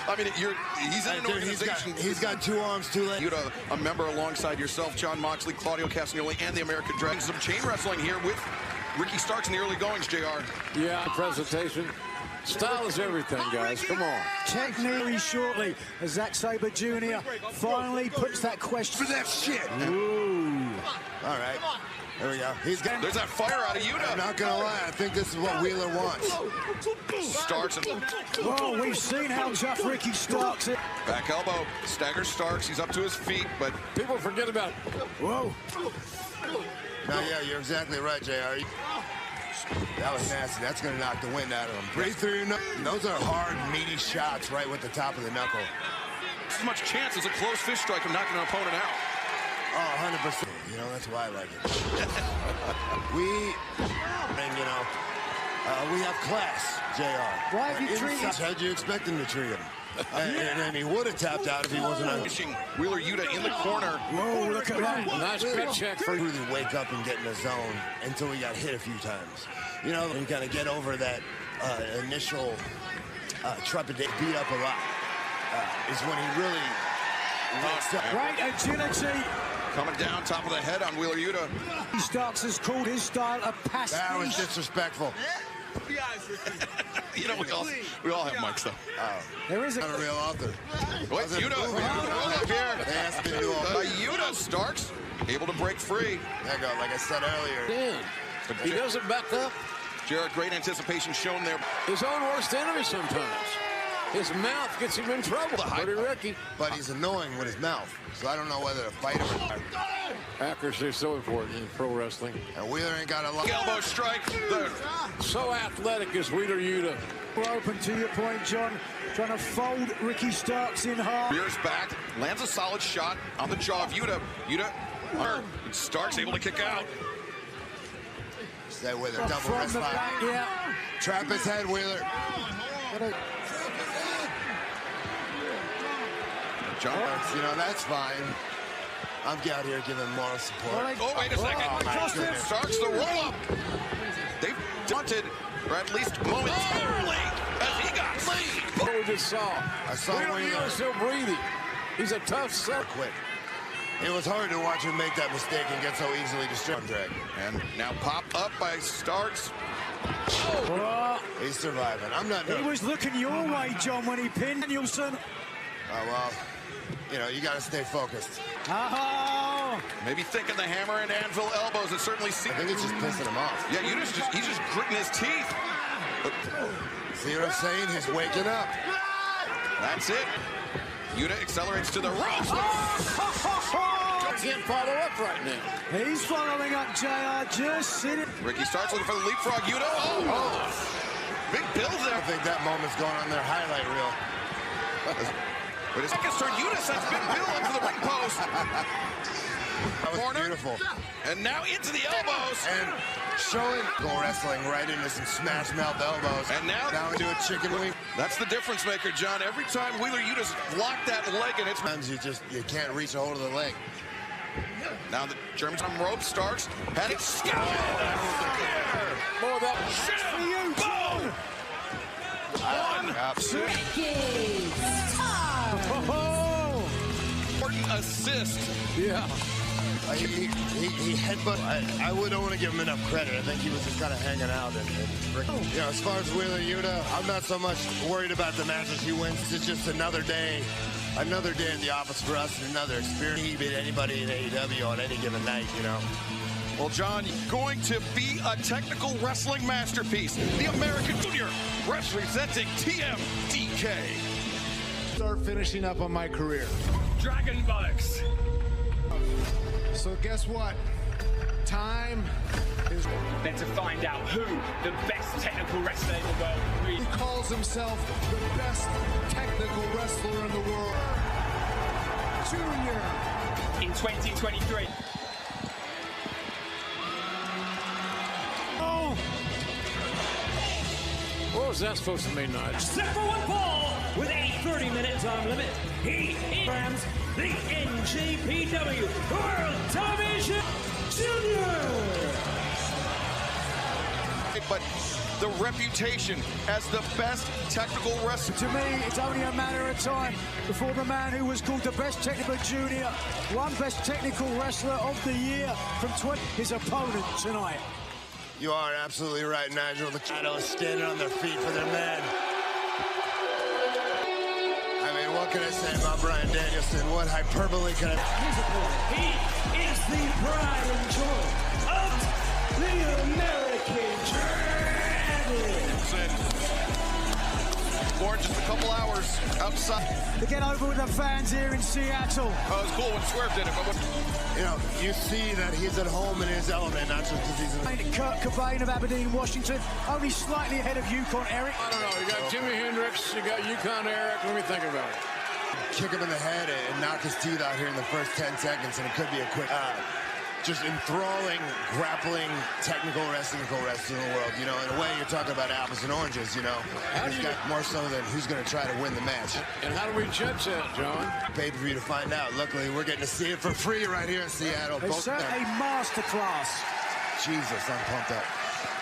A: I mean, he's in an organization.
N: He's got 2 arms, 2 legs.
A: You're a member alongside yourself, John Moxley, Claudio Castagnoli, and the American Dragon. Some chain wrestling here with Ricky Starks in the early goings, JR.
O: Yeah, presentation. Style is everything, guys. Come on.
D: Technically shortly, as Zack Sabre Jr. finally puts that question.
N: For that shit.
D: Ooh.
N: All right. There we go.
A: There's that fire out of Yuta.
N: I'm not going to lie. I think this is what Wheeler wants.
A: Starks.
D: Well, we've seen how tough Ricky Starks is.
A: Back elbow. Stagger Starks. He's up to his feet, but
O: people forget about.
D: Whoa.
N: No, yeah, you're exactly right, JR. That was nasty. That's going to knock the wind out of him. Breathe through your knuckle. Those are hard, meaty shots right with the top of the knuckle.
A: As much chance as a close fist strike of knocking an opponent out.
N: Oh, 100%. You know, that's why I like it. we have class, JR.
D: Why have you treated him?
N: How'd you expect him to treat him? And he would have tapped out if he wasn't on.
A: Wheeler Yuta in the corner.
D: Whoa, look at that.
O: Nice pitch check for
N: really wake up and get in the zone until he got hit a few times. You know, you got to get over that initial trepidation, beat up a lot, is when he really wakes up.
D: Great agility.
A: Coming down top of the head on Wheeler Yuta.
D: Starks has called his style a pastiche.
N: That was disrespectful.
A: You know, we all have mics, though.
D: There is
N: a real author.
A: Wait, Yuta here.
N: They asked me to do all
A: Yuta Starks able to break free.
N: There you go, like I said earlier.
O: Damn. He doesn't back up.
A: Jared, great anticipation shown there.
O: His own worst enemy sometimes. His mouth gets him in trouble. Pretty Ricky.
N: But he's annoying with his mouth, so I don't know whether to fight him or not.
O: Accuracy is so important in pro wrestling.
N: And Wheeler ain't got a lot.
A: Elbow strike.
O: So athletic is Wheeler Yuta.
D: We're open to your point, John. Trying to fold Ricky Starks in half.
A: Rears back, lands a solid shot on the jaw of Yuta. Starks able to kick out.
N: Stay with it. Double
D: From
N: wrist
D: the
N: lock.
D: back, yeah.
N: Trap his head, Wheeler.
A: John,
N: you know, that's fine. I'm out here giving moral support.
A: Oh, wait a second.
N: Oh, my goodness.
A: Starts the roll-up. They've taunted, or at least momentarily, as he got laid.
O: What we just saw.
N: I saw
O: Wheeler still breathing. He's a tough son.
N: Quick. It was hard to watch him make that mistake and get so easily distracted.
A: And now pop up by Starks.
N: Oh. He's surviving. I'm not.
D: He was looking your way, John, when he pinned Danielson.
N: Oh, well, you know, you got to stay focused.
D: Oh!
A: Maybe thinking the hammer and anvil elbows. It certainly seems.
N: I think it's just pissing him off.
A: Yeah, he's just gritting his teeth.
N: See what I'm saying? He's waking up.
A: That's it. Yuta accelerates to the ropes.
O: Can't follow up right now.
D: He's following up, JR. Just sitting.
A: Ricky starts looking for the leapfrog. Yuta. Oh. Big build there.
N: I think that moment's going on their highlight reel.
A: But his second start, Yuta sends big build up to the ring post.
N: That was beautiful.
A: And now into the elbows.
N: And showing go wrestling right into some smash mouth elbows.
A: And now
N: down into a chicken wing.
A: That's the difference maker, John. Every time Wheeler Yuta's blocked that leg, and it's
N: sometimes you can't reach a hold of the leg.
A: Now the German's on rope starts. Had it scouted.
O: More of that.
D: For you, John.
A: Important assist.
O: Yeah.
N: He headbutt. I wouldn't want to give him enough credit. I think he was just kind of hanging out. You know, as far as Wheeler Yuta, I'm not so much worried about the matches he wins. It's just another day. Another day in the office for us and another experience. He beat anybody in AEW on any given night, you know.
A: Well, John, going to be a technical wrestling masterpiece. The American Junior representing TMDK.
P: Start finishing up on my career.
K: Dragon Bucks.
P: So guess what? Time is...
K: Then to find out who the best technical wrestler in the world really
P: He calls himself the best technical wrestler in the world. Junior.
K: in 2023.
O: Oh! What was that supposed to mean, Nigel?
B: Except for one fall with a 30-minute time limit. He is the NJPW World Television Junior.
A: But the reputation as the best technical wrestler.
D: To me, it's only a matter of time before the man who was called the best technical junior, one best technical wrestler of the year from his opponent tonight.
N: You are absolutely right, Nigel. The Shadows standing on their feet for their man. I mean, what can I say about Bryan Danielson? What hyperbole can I...
B: He is the pride and joy of the American Dragon.
A: Or just a couple hours outside.
D: To get over with the fans here in Seattle.
A: Oh, it was cool when Swerve did it, but
N: you know, you see that he's at home in his element, not just because he's in...
D: Kurt Cobain of Aberdeen, Washington, only slightly ahead of Yukon Eric.
O: I don't know. You got Jimi Hendrix, you got Yukon Eric. Let me think about it.
N: Kick him in the head and knock his teeth out here in the first 10 seconds, and it could be a quick... just enthralling, grappling, technical wrestling in the world. You know, in a way, you're talking about apples and oranges, you know. He's got more so than who's going to try to win the match.
O: And how do we judge that, John?
N: Pay-per-view to find out. Luckily, we're getting to see it for free right here in Seattle.
D: It's a masterclass.
N: Jesus, I'm pumped up.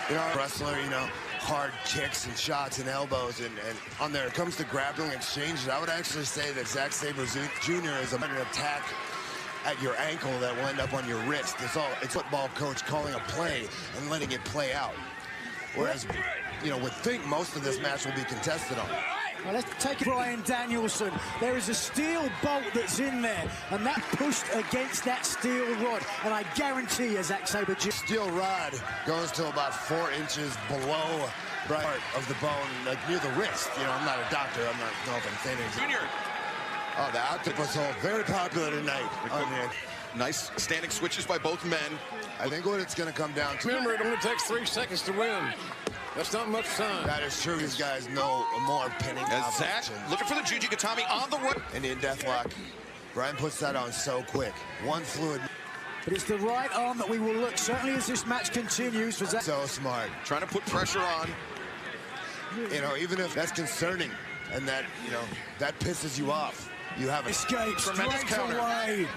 N: You know, wrestler, you know, hard kicks and shots and elbows, and on there, it comes to grappling exchanges. I would actually say that Zack Sabre Jr. is an attack at your ankle that will end up on your wrist. It's football coach calling a play and letting it play out. Whereas, you know, would think most of this match will be contested on.
D: Well, let's take Bryan Danielson. There is a steel bolt that's in there, and that pushed against that steel rod. And I guarantee you, Zack Sabre Jr.
N: Steel rod goes to about 4 inches below part of the bone, like near the wrist. You know, I'm not a doctor. I'm not know if I'm saying anything.
A: Junior.
N: Oh, the octopus hold, very popular tonight.
A: Nice standing switches by both men.
N: I think what it's going to come down to...
O: Remember, it only takes 3 seconds to win. That's not much time.
N: That is true. These guys know more pinning.
A: As Zach looking for the Juji Gatami on the right.
N: Indian Deathlock. Bryan puts that on so quick. One fluid.
D: But it's the right arm that we will look, certainly as this match continues for Zach.
N: So smart.
A: Trying to put pressure on.
N: You know, even if that's concerning and that, you know, that pisses you off, you have
D: escaped
A: tremendous counter.
D: Away.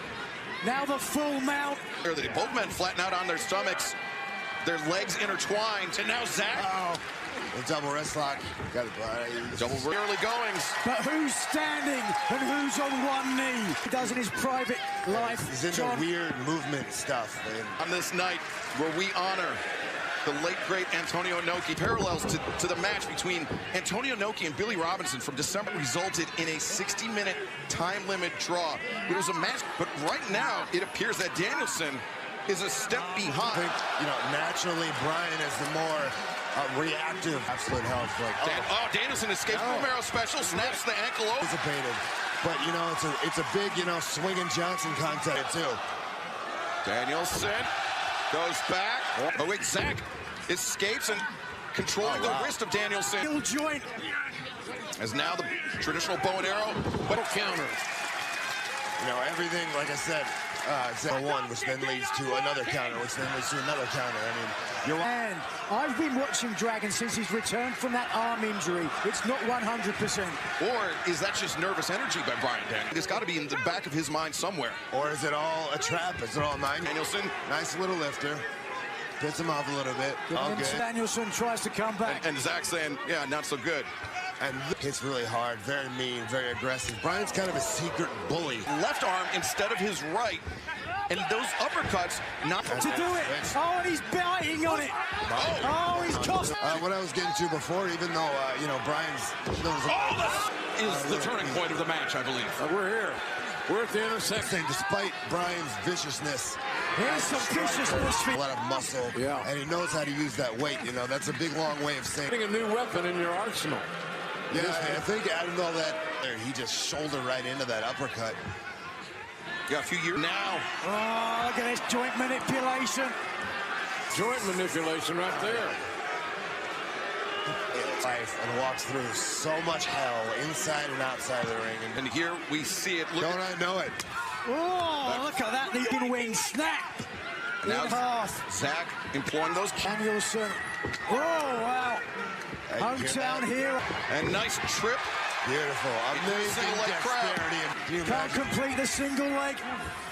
D: Now the full mount.
A: Both men flatten out on their stomachs, their legs intertwined, and now Zach.
N: The double wrist lock. Got it.
A: Double early goings.
D: But who's standing and who's on one knee? He does in his private life.
N: He's into weird movement stuff. Man.
A: On this night where we honor the late, great Antonio Inoki, parallels to the match between Antonio Inoki and Billy Robinson from December resulted in a 60-minute time limit draw. It was a match, but right now it appears that Danielson is a step behind.
N: I think, you know, naturally Bryan is the more reactive. Absolute health. Like,
A: Danielson escapes Romero special, snaps the ankle over.
N: Anticipated. But, you know, it's a big, you know, swinging Johnson contact, too.
A: Danielson goes back. Oh, wait, Zach escapes and controlling the wrist of Danielson.
D: Heel joint.
A: As now the traditional bow and arrow, but counter.
N: You know, everything, like I said, one, which then leads to another counter, which then leads to another counter. I mean, you're...
D: And I've been watching Dragon since he's returned from that arm injury. It's not 100%.
A: Or is that just nervous energy by Bryan Danielson? It's got to be in the back of his mind somewhere.
N: Or is it all a trap? Is it all nine?
A: Danielson.
N: Nice little lifter. Gets him off a little bit. All good.
D: Danielson tries to come back.
A: And Zach saying, yeah, not so good.
N: And hits really hard, very mean, very aggressive. Bryan's kind of a secret bully.
A: Left arm instead of his right. And those uppercuts, not
D: to do it. Oh, and he's biting on it. Oh, he's cost.
N: What I was getting to before, even though, you know, Bryan's...
A: is the turning point of the match, I believe.
O: We're here. We're at the intersection.
N: Despite Bryan's viciousness,
D: here's some viciousness.
N: A lot of muscle.
O: Yeah.
N: And he knows how to use that weight. You know, that's a big, long way of saying...
O: Getting a new weapon in your arsenal.
N: Yeah, I think adding all that, he just shouldered right into that uppercut.
A: Yeah, a few years now.
D: Oh, look at this joint manipulation.
O: Joint manipulation right there.
N: Life and walks through so much hell inside and outside of the ring.
A: And here we see it.
N: Don't I know it?
D: Oh, look at that. The wing snap.
A: Now
D: half.
A: Zach employing those.
D: Danielson. Oh, wow. Hometown hero.
A: And nice trip.
N: Beautiful. Amazing dexterity.
D: Can't complete the single leg.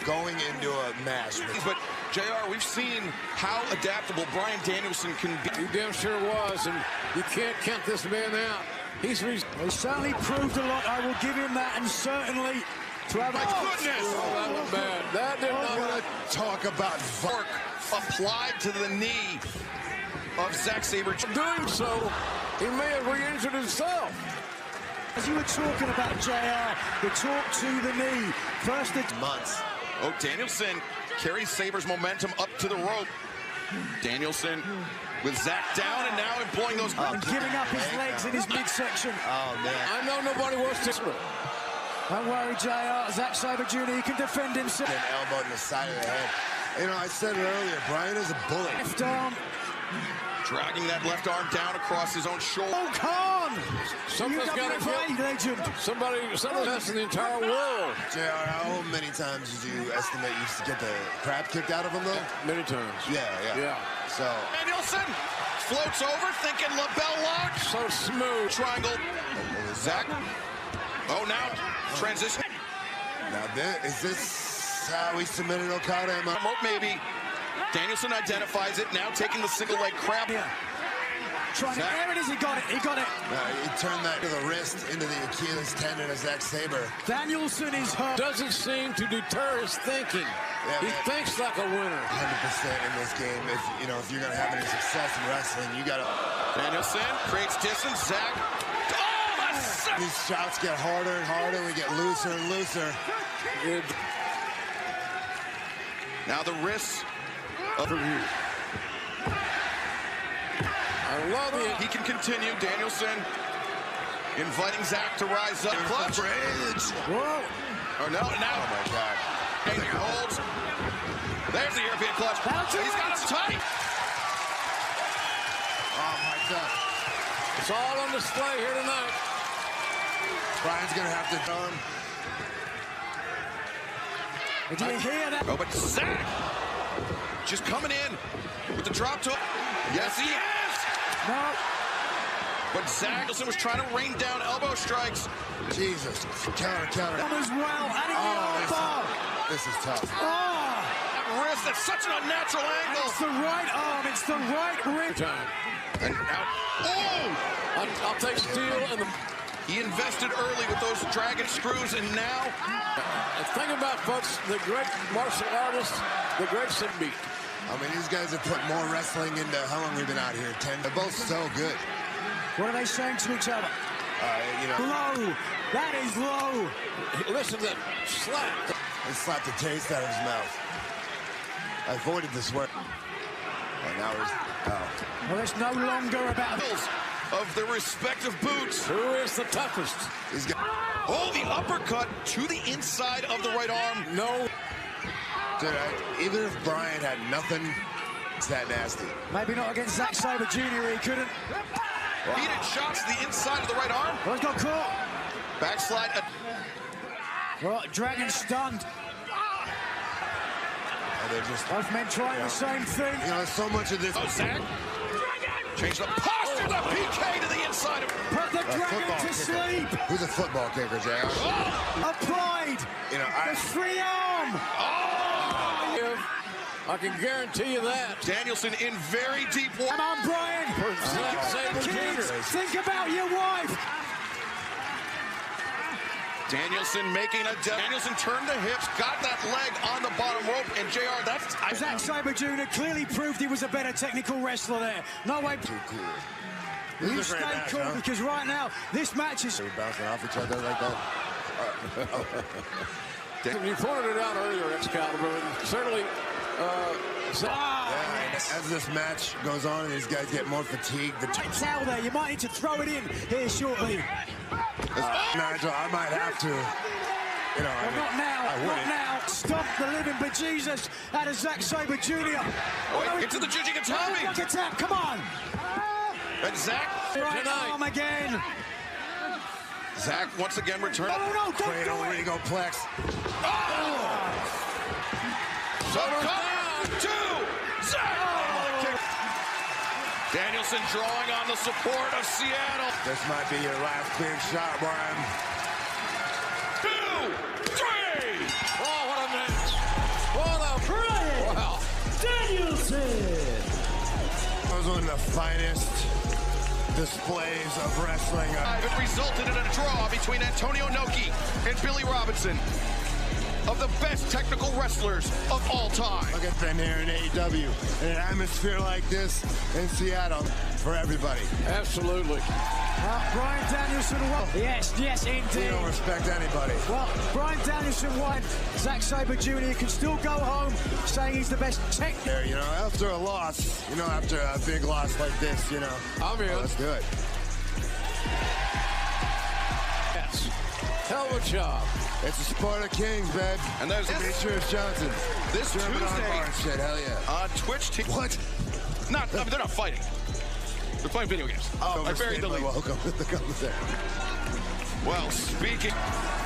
N: Going into a match.
A: But, JR, we've seen how adaptable Bryan Danielson can be.
O: He damn sure was, and you can't count this man out. He
D: certainly proved a lot. I will give him that, and certainly to have...
A: My goodness!
O: Oh, that looked bad. That did not
N: want to talk about
A: work applied to the knee of Zack Sabre.
O: Doing so, he may have re-injured himself.
D: As you were talking about, JR, the talk to the knee. First the
N: months.
A: Oh, Danielson carries Sabre's momentum up to the rope. Danielson with Zach down and now employing those...
D: and giving up his legs in his midsection.
N: Oh, man.
O: I know nobody wants to...
D: Don't worry, JR. Zack Sabre Jr., he can defend himself.
N: An elbow in the side of the head. You know, I said it earlier, Bryan is a bully.
D: Left arm.
A: Dragging that left arm down across his own shoulder.
D: Oh, Khan!
O: Somebody's got to get
D: legend.
O: Somebody else in the entire world.
N: JR, how many times did you estimate you used to get the crap kicked out of him, though?
O: Many times.
N: Yeah. So.
A: Danielson floats over, thinking LaBelle lock.
O: So smooth.
A: Triangle. Zach. Oh, now transition.
N: Now, is this how we submitted Okada?
A: Maybe. Danielson identifies it, now taking the single leg crab.
D: Yeah. There it is, he got it.
N: He turned that to the wrist, into the Achilles tendon of Zack Sabre.
D: Danielson is hurt.
O: Doesn't seem to deter his thinking.
N: Yeah,
O: he thinks like a winner.
N: 100% in this game. If you're going to have any success in wrestling, you got to...
A: Danielson creates distance. Zach. Oh,
N: these shots get harder and harder. We get looser and looser.
A: Now the wrists.
O: I love it.
A: He can continue. Danielson inviting Zach to rise up. Clutch.
D: Whoa.
A: Oh, no. Now.
N: Oh, my God.
A: And he holds. There's the European clutch. He's got him tight.
N: Oh, my God.
O: It's all on display here tonight.
N: Bryan's going to have to arm.
D: Did you hear that?
A: Oh, but Zach just coming in with the drop toe. Yes, he is.
D: No.
A: But Zach was trying to rain down elbow strikes.
N: Jesus. Counter.
D: As well, and
N: this is tough.
A: That wrist, that's such an unnatural angle.
D: It's the right arm, it's the right wrist.
A: And now,
O: I'll take the deal. And
A: he invested early with those dragon screws, and now.
O: Think about, folks, the great martial artists, the great beat.
N: I mean, these guys have put more wrestling into how long we've been out here. 10. They're both so good.
D: What are they saying to each other? Low. That is low.
O: Listen to that slap.
N: He slapped the taste out of his mouth. I avoided the sweat. And now he's.
D: Well, it's no longer about
A: of the respective boots.
O: Who is the toughest?
N: He's got.
A: Oh, the uppercut to the inside of the right arm.
O: No.
N: Dude, even if Brian had nothing, it's that nasty.
D: Maybe not against Zack Sabre Jr. He couldn't.
A: Repeated shots to the inside of the right arm.
D: Well, he got caught.
A: Backslide.
D: Well, Dragon stunned.
N: They're just
D: both men trying the same thing.
N: You know, so much of this.
A: Oh, Zach. Change the posture. The PK to the inside of.
D: Put the Dragon to sleep.
N: Who's a football kicker, Jay?
D: Applied.
N: You know,
D: the free arm.
O: I can guarantee you that.
A: Danielson in very deep water.
D: Come on, Brian. Kids, think about your wife.
A: Danielson making a Danielson turned the hips, got that leg on the bottom rope, and JR, that's.
D: Zack Sabre Jr. clearly proved he was a better technical wrestler there. No way.
N: Too cool.
D: You stay cool because right now this match is.
N: They're bouncing off each other like that.
O: You pointed it out earlier, Excalibur, and certainly.
N: As this match goes on and these guys get more fatigued,
D: it's out there. You might need to throw it in here shortly.
N: Nigel, I might have to. You know,
D: well, not now. Not now. Stop the living bejesus out of Zack Sabre Jr.
A: Oh, into the Jujikatami.
D: Look at that. Come on.
A: And Zach.
D: Right arm again.
A: Zach once again returned.
D: Oh, no, don't
N: Cradle,
D: do it.
N: Regal Plex.
A: So cover two. Zach. Danielson drawing on the support of Seattle.
N: This might be your last big shot, Brian.
A: 2, 3.
O: Oh, what a match. What a
B: Brian
O: wow.
B: Danielson.
N: That was one of the finest displays of wrestling.
A: It resulted in a draw between Antonio Inoki and Billy Robinson, of the best technical wrestlers of all time.
N: Look at them here in AEW. In an atmosphere like this in Seattle for everybody.
O: Absolutely.
D: Brian Danielson won. Yes, indeed.
N: You don't respect anybody.
D: Well, Brian Danielson won. Zack Sabre Jr. can still go home saying he's the best tech.
N: You know, after a loss, you know, after a big loss like this, you know.
O: I'm here.
N: Let's do it.
O: Yes. Hell of a job.
N: It's a sport of kings, babe.
A: And there's
N: Demetrius Johnson.
A: This
N: German
A: Tuesday.
N: Shit, hell yeah.
A: On Twitch TV.
N: What?
A: Not, I mean, they're not fighting. They're playing video games.
N: Oh,
A: I buried the lead.
N: Welcome to the commentary.
A: Well, speaking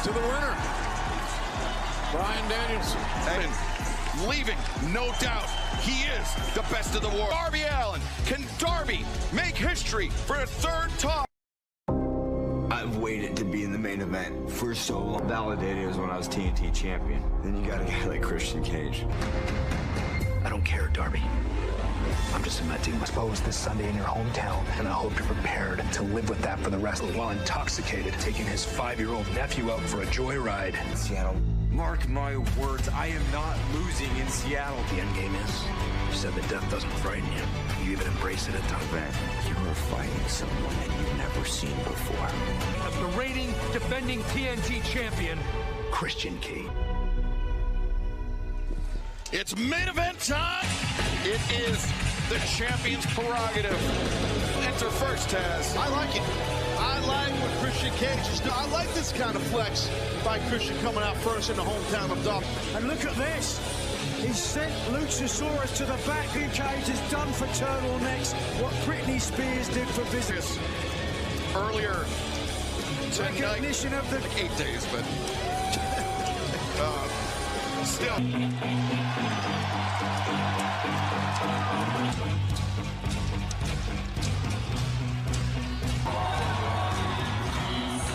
O: to the winner, Brian Danielson.
A: And leaving, no doubt, he is the best in the world. Darby Allin. Can Darby make history for a third time?
Q: I've waited to be in the main event for so long. Validated as when I was TNT champion. Then you got a guy like Christian Cage.
R: I don't care, Darby. I'm just admitting exposed this Sunday in your hometown, and I hope you're prepared to live with that for the rest of while intoxicated, taking his 5-year-old nephew out for a joyride in Seattle.
Q: Mark my words, I am not losing in Seattle.
R: The end game is, you said that death doesn't frighten you. You even embrace it at times.
Q: Man, you are fighting someone that you've never seen before.
B: The reigning, defending TNT champion,
R: Christian Cage.
A: It's main event time. It is the champion's prerogative. Enter first, Taz.
C: I like it. I like what Christian Cage is doing. I like this kind of flex by Christian coming out first in the hometown of Dublin.
D: And look at this. He sent Luchasaurus to the back. Cage has done for turtlenecks what Britney Spears did for business.
A: Earlier tonight,
D: recognition of the
A: 8 days, but still.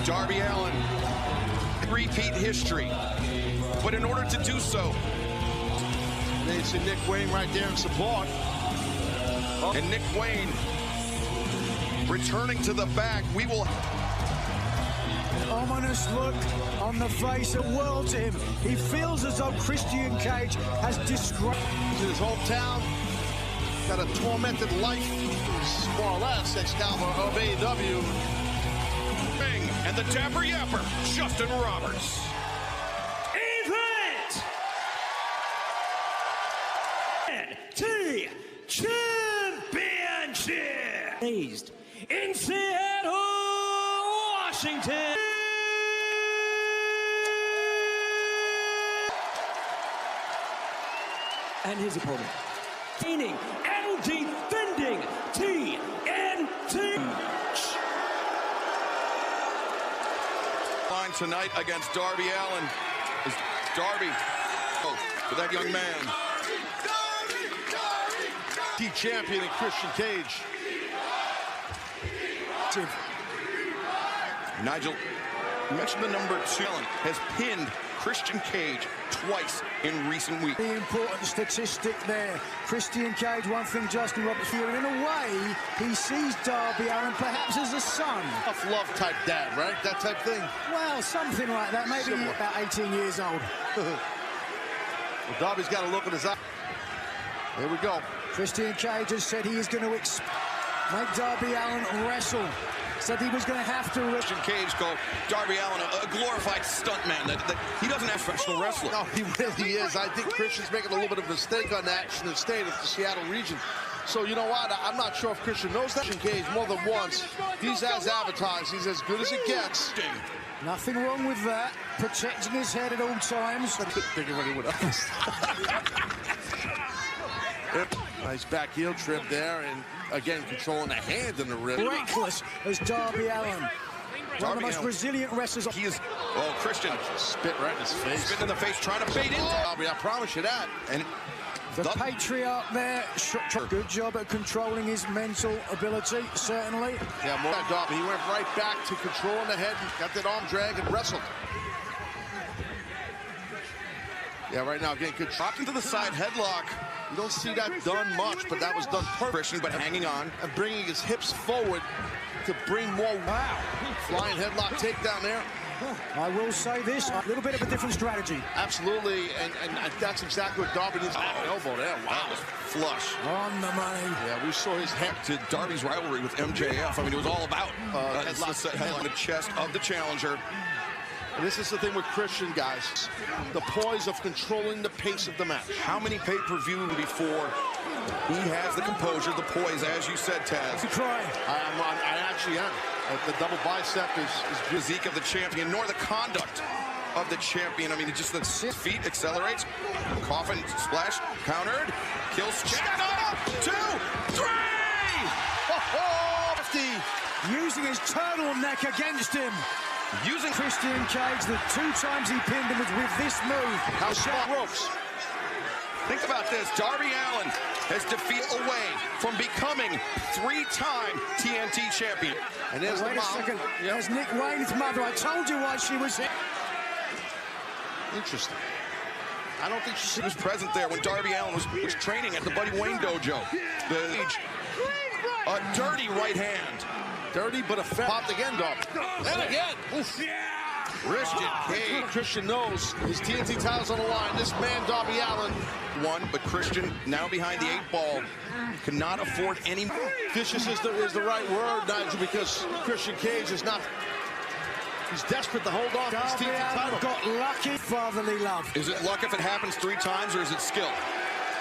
A: Darby Allin, repeat history. But in order to do so,
C: they see Nick Wayne right there in support.
A: And Nick Wayne returning to the back. We will.
D: Ominous look on the face of world to him. He feels as though Christian Cage has disgraced
C: his hometown. Got a tormented life, more or less, Excalibur of AEW.
A: And the Dapper Yapper, Justin Roberts.
B: Event Championship. Based in Seattle, Washington. And his opponent, gaining and defending TNT.
A: Line tonight against Darby Allin is Darby for that young man.
C: Key champion in Christian Cage.
A: Nigel, you mentioned the number 2 has pinned Christian Cage twice in recent weeks.
D: The important statistic there. Christian Cage, one thing Justin Roberts here, and in a way, he sees Darby Allin perhaps as a son.
C: Tough love type dad, right? That type thing?
D: Well, something like that. Maybe about 18 years old.
C: Well, Darby's got a look in his eye. Here we go.
D: Christian Cage has said he is going to make Darby Allin wrestle. Said he was going to have to.
A: Christian Cage called Darby Allin a glorified stuntman. That he doesn't have professional wrestling.
C: No, he really is. I think Christian's making a little bit of a mistake on that in the state of the Seattle region. So, you know what? I'm not sure if Christian knows that. Christian Cage more than once. He's as advertised. He's as good as it gets.
D: Nothing wrong with that. Protecting his head at all times.
C: Nice back heel trip there, and again controlling the hand in the rib.
D: Reckless as Darby Allin. One of the most resilient wrestlers.
A: He is. Oh, Christian
C: spit right in his face.
A: Spit in the face, trying to bait into
C: Darby. I promise you that.
D: And the Patriarch there, good job at controlling his mental ability, certainly.
C: Yeah, more Darby. He went right back to controlling the head, got that arm drag and wrestled. Yeah, right now getting good.
A: Dropped into the side headlock.
C: You don't see that done much, but that was done perfect.
A: But hanging on
C: and bringing his hips forward to bring more. Wow, flying headlock takedown there.
D: I will say this, a little bit of a different strategy.
C: Absolutely, and that's exactly what Darby needs. Elbow there, wow.
A: Flush.
D: On the money.
C: Yeah, we saw his head
A: to Darby's rivalry with MJF. I mean, it was all about headlock the chest of the challenger.
C: And this is the thing with Christian, guys. The poise of controlling the pace of the match.
A: How many pay-per-view before he has the composure, the poise, as you said, Taz?
D: You cry.
C: I actually am. The double bicep is
A: physique of the champion, nor the conduct of the champion. I mean, just the feet accelerates. Coffin splash, countered, kills. Check up, 2, 3.
C: Oh, 50.
D: Using his turtleneck against him.
A: Using
D: Christian Cage, the 2 times he pinned him was with this move.
C: How shot ropes.
A: Think about this. Darby Allin has defeated away from becoming 3-time TNT champion.
C: And there's
D: wait a second. There's Nick Wayne's mother. I told you why she was here.
C: Interesting. I don't think
A: she was present there when Darby Allin was training at the Buddy Wayne dojo. A dirty right hand.
C: Dirty, but a popped again, Darby. And again. Oof.
A: Christian Cage.
C: Christian knows his TNT title's on the line. This man, Darby Allin,
A: won, but Christian now behind the 8 ball cannot afford any.
C: Vicious is the right word, Nigel, because Christian Cage is not. He's desperate to hold on to his TNT title.
D: Got lucky, fatherly love.
A: Is it luck if it happens 3 times, or is it skill?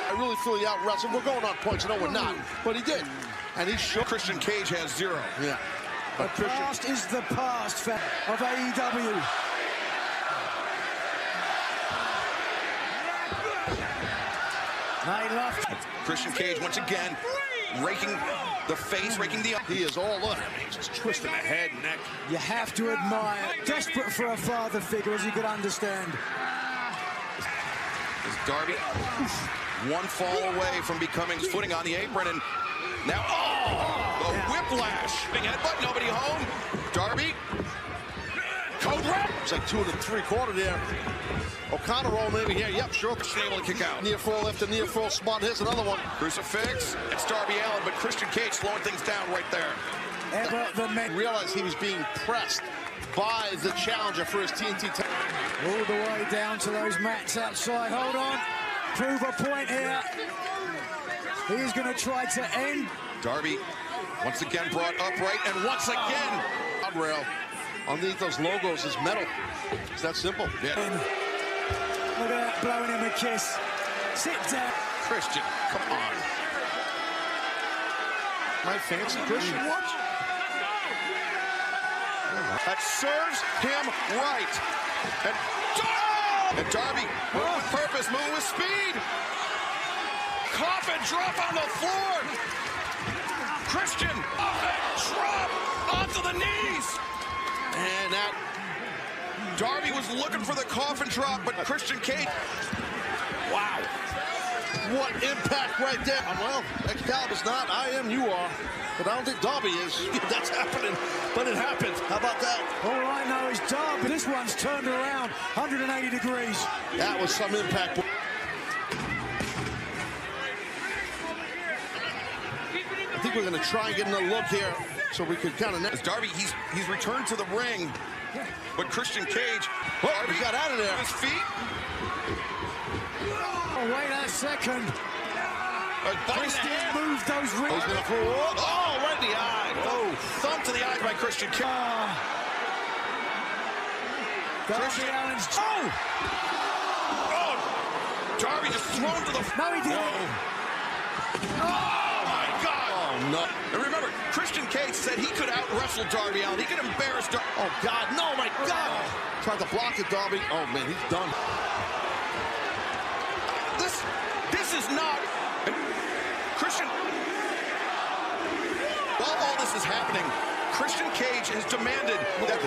C: I really feel he out-wrestled. We're going on points. No, we're not. But he did. And he showed.
A: Christian Cage has 0.
C: Yeah.
D: But the past is the past of AEW. They love
A: Christian Cage once again raking the face, raking the.
C: He is all up. Just twisting the head and neck.
D: You have to admire. Desperate for a father figure, as you could understand.
A: Is Darby 1 fall away from becoming footing on the apron, and now the whiplash. Big headbutt, nobody home. Darby Code red.
C: It's like 2 3/4 there. O'Connor roll maybe here. Yep, sure.
A: Able to kick out.
C: Near fall after near fall spot. Here's another one.
A: Crucifix. It's Darby Allin, but Christian Cage slowing things down right there.
D: Ever the men
C: realized he was being pressed by the challenger for his TNT title.
D: all the way down to those mats outside. Hold on. Prove a point here. He's going to try to end.
A: Darby once again brought upright, and once again
C: rail underneath those logos is metal. It's that simple.
A: Yeah.
D: Look at that, blowing him a kiss. Sit down.
A: Christian, come on.
C: My fancy Christian watch.
A: That serves him right. And Darby, moving with purpose, moving with speed. Coffin drop on the floor. Christian, coffin drop onto the knees.
C: And that
A: Darby was looking for the coffin drop, but Christian Cage. Wow.
C: What impact right there. Well, Excalibur's not. I am, you are. But I don't think Darby is. That's happening. But it happened. How about that?
D: All I know is Darby. This one's turned around 180 degrees.
C: That was some impact. I think we're going to try and get another look here so we could kind of...
A: As Darby, he's returned to the ring, but Christian Cage...
C: Darby got out of there.
A: His feet.
D: Oh, wait a second. Christian moved those rings.
A: Oh, right in the eye. Oh, thumb to the eye by Christian Cage.
D: Darby Allin's...
A: Oh! Darby just thrown to the...
D: No, he didn't.
A: Oh, my God.
C: Oh, no.
A: And remember, Christian Cage said he could out-wrestle Darby Allin. He could embarrass Darby.
C: Oh, God. No, my God. Tried to block it, Darby. Oh, man, he's done.
A: This is not... Christian... While all this is happening, Christian Cage has demanded that...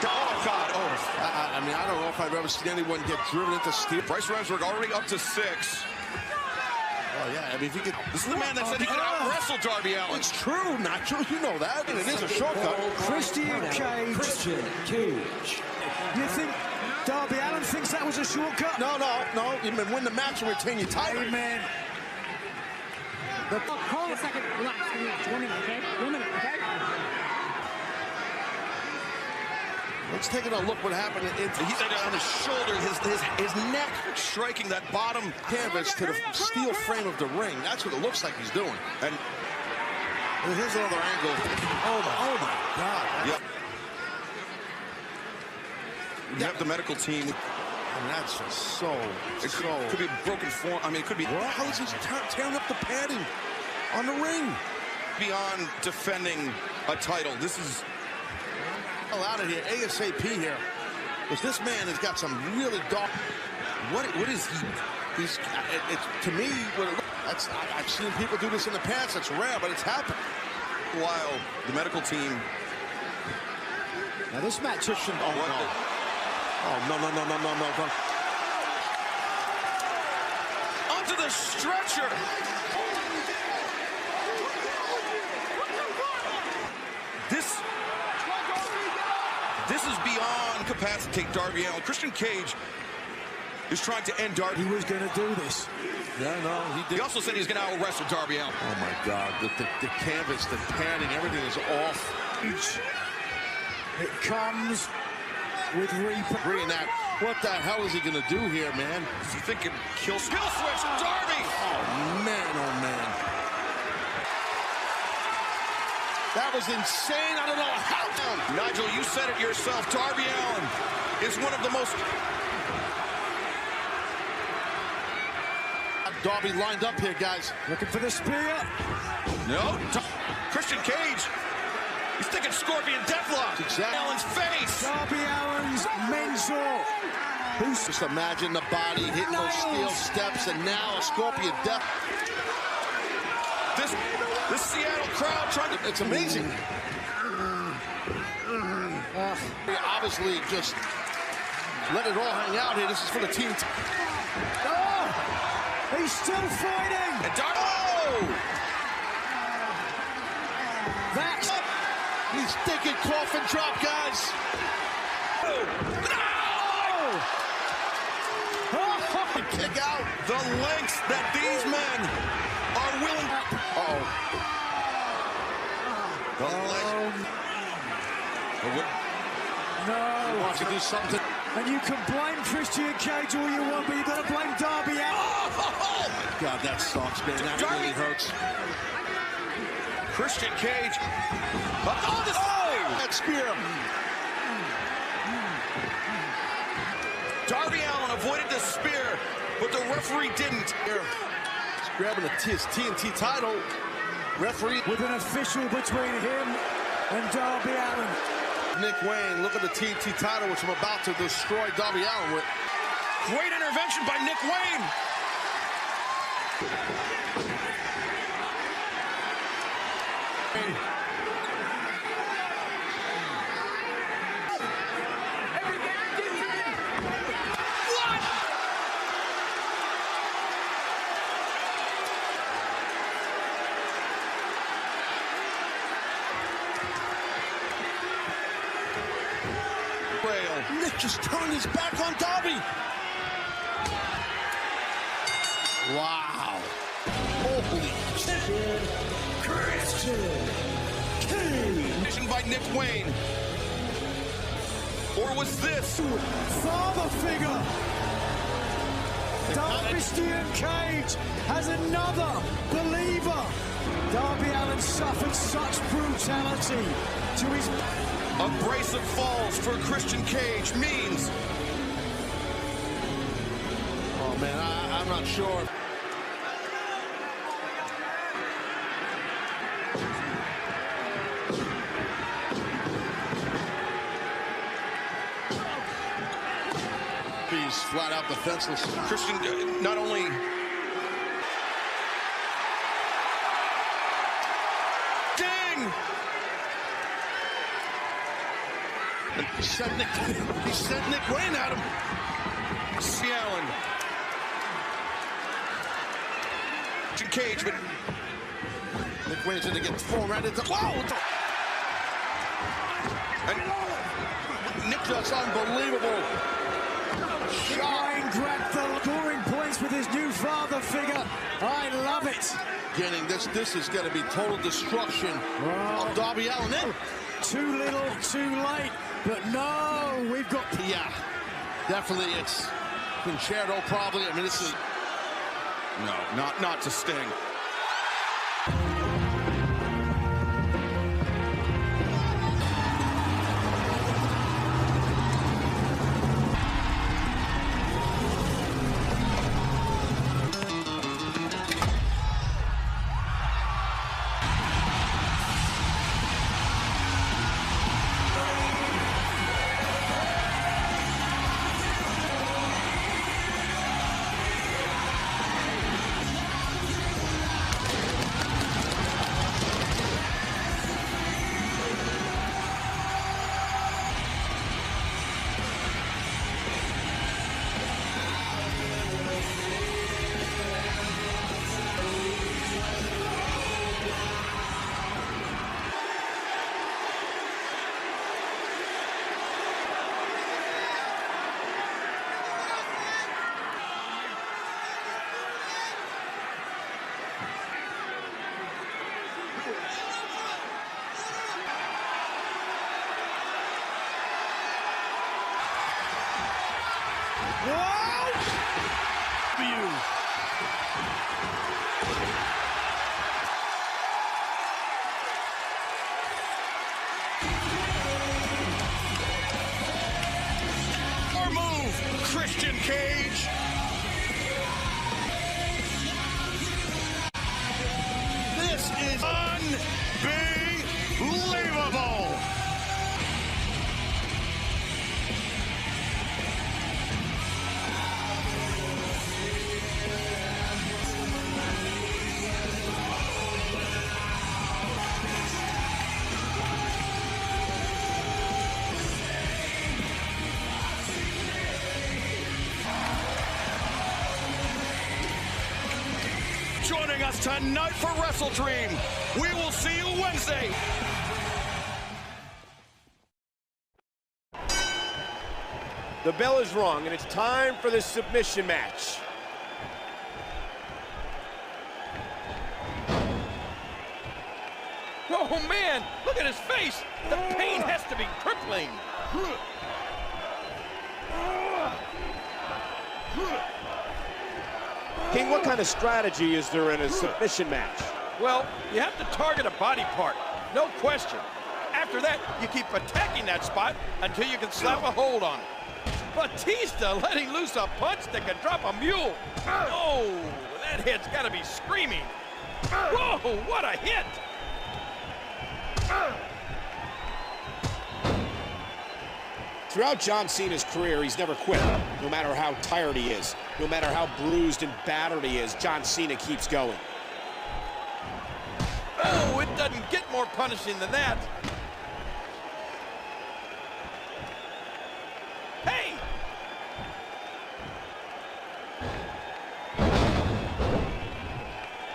A: Oh, God. Oh.
C: I mean, I don't know if I've ever seen anyone get driven into steel.
A: Bryce Remsburg already up to 6.
C: Oh, yeah. I mean, if he could...
A: This is the man that said he could out-wrestle Darby Allin.
C: It's true, not true. You know that. And it is a shortcut.
D: Christian Cage.
B: Christian Cage.
D: You think Darby Allin thinks that was a shortcut?
C: No. You can win the match and retain your title.
D: Amen.
S: Hold a second. Relax. 1 minute, okay? 1 minute, okay?
C: Let's take a look what happened.
A: He's on his shoulder, his neck striking that bottom
C: canvas to the steel frame of the ring. That's what it looks like he's doing. And here's another angle. Oh my God.
A: Yep. You have the medical team.
C: And that's just so...
A: It could be a broken form. I mean, it could be...
C: How is he tearing up the padding on the ring?
A: Beyond defending a title. This is...
C: out of here, ASAP here. Because this man has got some really dark...
A: What is he...
C: To me, I've seen people do this in the past. It's rare, but it's happened.
A: While the medical team...
D: Now this match should...
C: Oh, no.
A: Onto the stretcher. This is beyond capacitate Darby Allin. Christian Cage is trying to end Darby.
D: He was going to do this.
C: Yeah, no, he did.
A: He also said he was going to out-wrestle Darby Allin.
C: Oh, my God. The canvas, the padding, everything is off.
D: It comes with replay.
C: That. What the hell is he going to do here, man?
A: Does he think it kills? Skill switch, Darby!
C: Oh, man. That was insane. I don't know how.
A: Nigel, you said it yourself. Darby Allin is one of the most...
C: Darby lined up here, guys.
D: Looking for the spear.
A: No. Christian Cage. He's thinking Scorpion Deathlock.
C: Exactly.
A: Allen's face.
D: Darby Allin's mentor.
C: Just imagine the body hitting those steel steps, and now a Scorpion Death.
A: This Seattle crowd trying to...
C: It's amazing. Obviously, just let it all hang out here. This is for the team.
D: He's still fighting.
A: And
C: He's thinking coffin drop, guys.
A: Kick out the lengths that these men are willing.
C: No. He wants to do something.
D: And you can blame Christian Cage all you want, but you've got to blame Darby Allin.
C: God, that sucks, man. That really hurts.
A: Christian Cage.
C: That spear.
A: Darby Allin avoided the spear, but the referee didn't.
C: He's grabbing his TNT title. Referee
D: with an official between him and Darby Allin.
C: Nick Wayne, look at the TNT title, which I'm about to destroy Darby Allin with.
A: Great intervention by Nick Wayne.
C: Nick just turned his back on Darby. Wow. Holy
B: champion, Christian
A: Cage. By Nick Wayne. Or was this
D: father figure? Christian Cage has another believer. Darby Allin suffered such brutality to his.
A: Abrasive falls for Christian Cage means.
C: Oh man, I'm not sure. He's flat out defenseless.
A: Christian not only. Ding!
C: He sent Nick Wayne at him.
A: Allen. Cage, but
C: Nick Wayne's going to get thrown right into. Whoa!
A: And
C: Nick, that's unbelievable.
D: Ryan grabbed the scoring points with his new father figure. I love it.
C: Getting this is going to be total destruction of Darby Allin.
D: Too little, too late. But no, we've got.
C: Yeah, definitely it's Concerto probably. I mean, this is.
A: No, not to Sting. Christian Cage. This is unbelievable. Joining us tonight for Wrestle Dream. We will see you Wednesday.
T: The bell is rung, and it's time for the submission match.
A: Oh, man, look at his face. The pain has to be crippling.
T: King, what kind of strategy is there in a submission match?
A: Well, you have to target a body part, no question. After that, you keep attacking that spot until you can slap a hold on it. Batista letting loose a punch that could drop a mule. Oh, that head's got to be screaming. Whoa, what a hit!
T: Throughout John Cena's career, he's never quit. No matter how tired he is, no matter how bruised and battered he is, John Cena keeps going.
A: Oh, it doesn't get more punishing than that. Hey!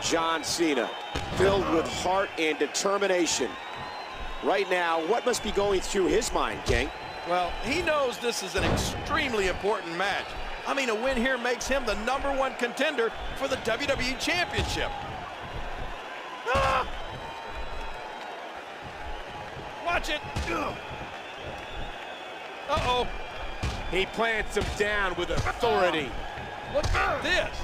T: John Cena, filled with heart and determination. Right now, what must be going through his mind, King?
A: Well, he knows this is an extremely important match. I mean, a win here makes him the #1 contender for the WWE Championship. Ah! Watch it. Uh-oh.
T: He plants him down with authority.
A: Look at this.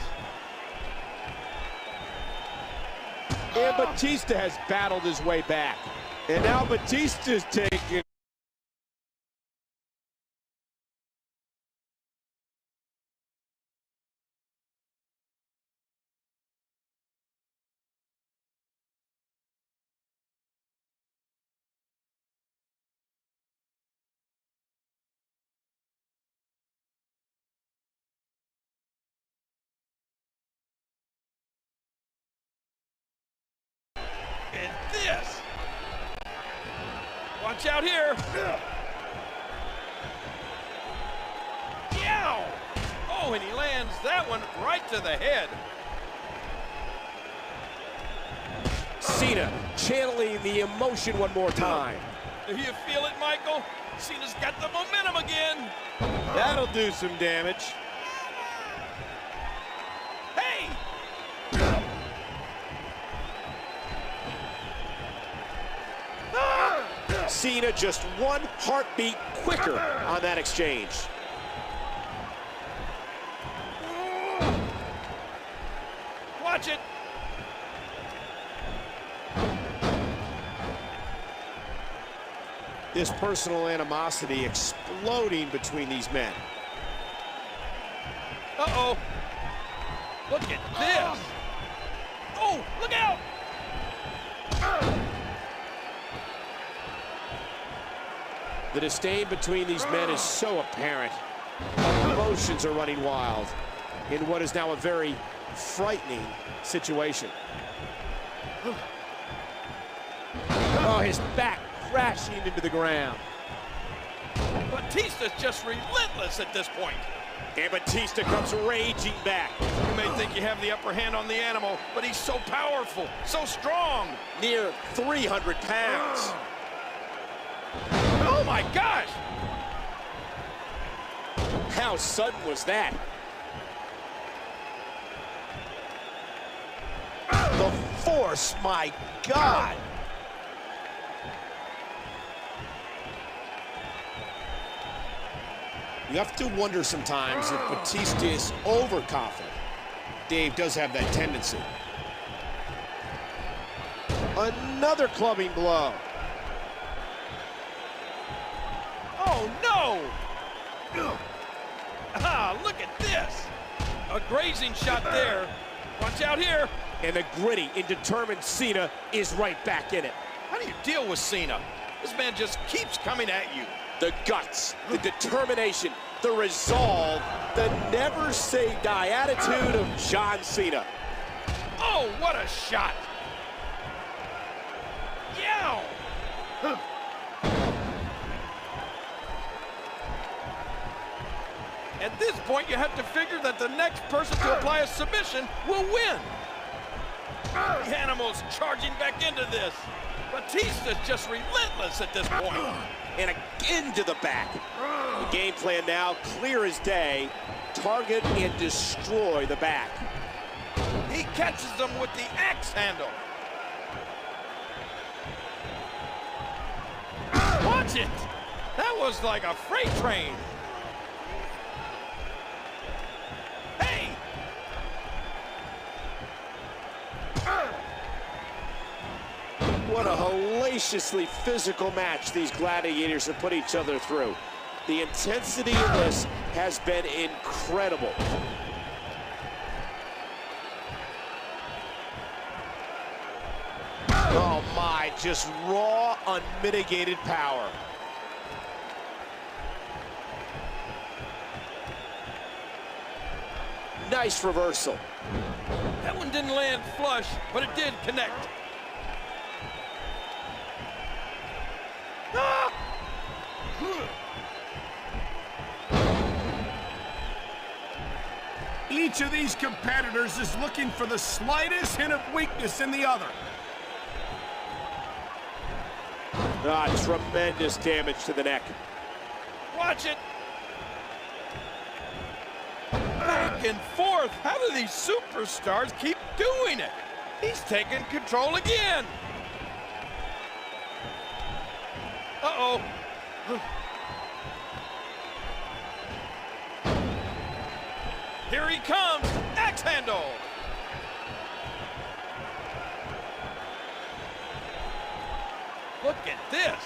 T: And Batista has battled his way back. And now Batista's taking...
A: And this. Watch out here. Yow! Oh, and he lands that one right to the head.
T: Cena channeling the emotion one more time.
A: Do you feel it, Michael? Cena's got the momentum again.
T: That'll do some damage.
A: Hey!
T: Cena just one heartbeat quicker on that exchange.
A: Watch it.
T: This personal animosity exploding between these men.
A: Uh-oh. Look at this. Oh, look out.
T: The disdain between these men is so apparent. Emotions are running wild in what is now a very frightening situation. Oh, his back crashing into the ground.
A: Batista's just relentless at this point.
T: And Batista comes raging back.
A: You may think you have the upper hand on the animal, but he's so powerful, so strong.
T: Near 300 pounds.
A: Oh my gosh!
T: How sudden was that? The force, my God! You have to wonder sometimes if Batista is overconfident. Dave does have that tendency. Another clubbing blow.
A: Oh, no! Ah, look at this! A grazing shot there. Watch out here.
T: And the gritty and determined Cena is right back in it.
A: How do you deal with Cena? This man just keeps coming at you.
T: The guts, the determination, the resolve, the never-say-die attitude of John Cena.
A: Oh, what a shot! Yow! At this point, you have to figure that the next person to apply a submission will win. The animal's charging back into this. Batista's just relentless at this point.
T: and again to the back. The game plan now, clear as day. Target and destroy the back.
A: He catches them with the axe handle. Watch it! That was like a freight train. Hey!
T: What a hellaciously physical match these gladiators have put each other through. The intensity of this has been incredible. Oh my, just raw, unmitigated power. Nice reversal.
A: That one didn't land flush, but it did connect. Ah!
L: Each of these competitors is looking for the slightest hint of weakness in the other.
T: Ah, tremendous damage to the neck.
A: Watch it. Back and forth. How do these superstars keep doing it? He's taking control again. Uh-oh. Here he comes. Axe handle. Look at this.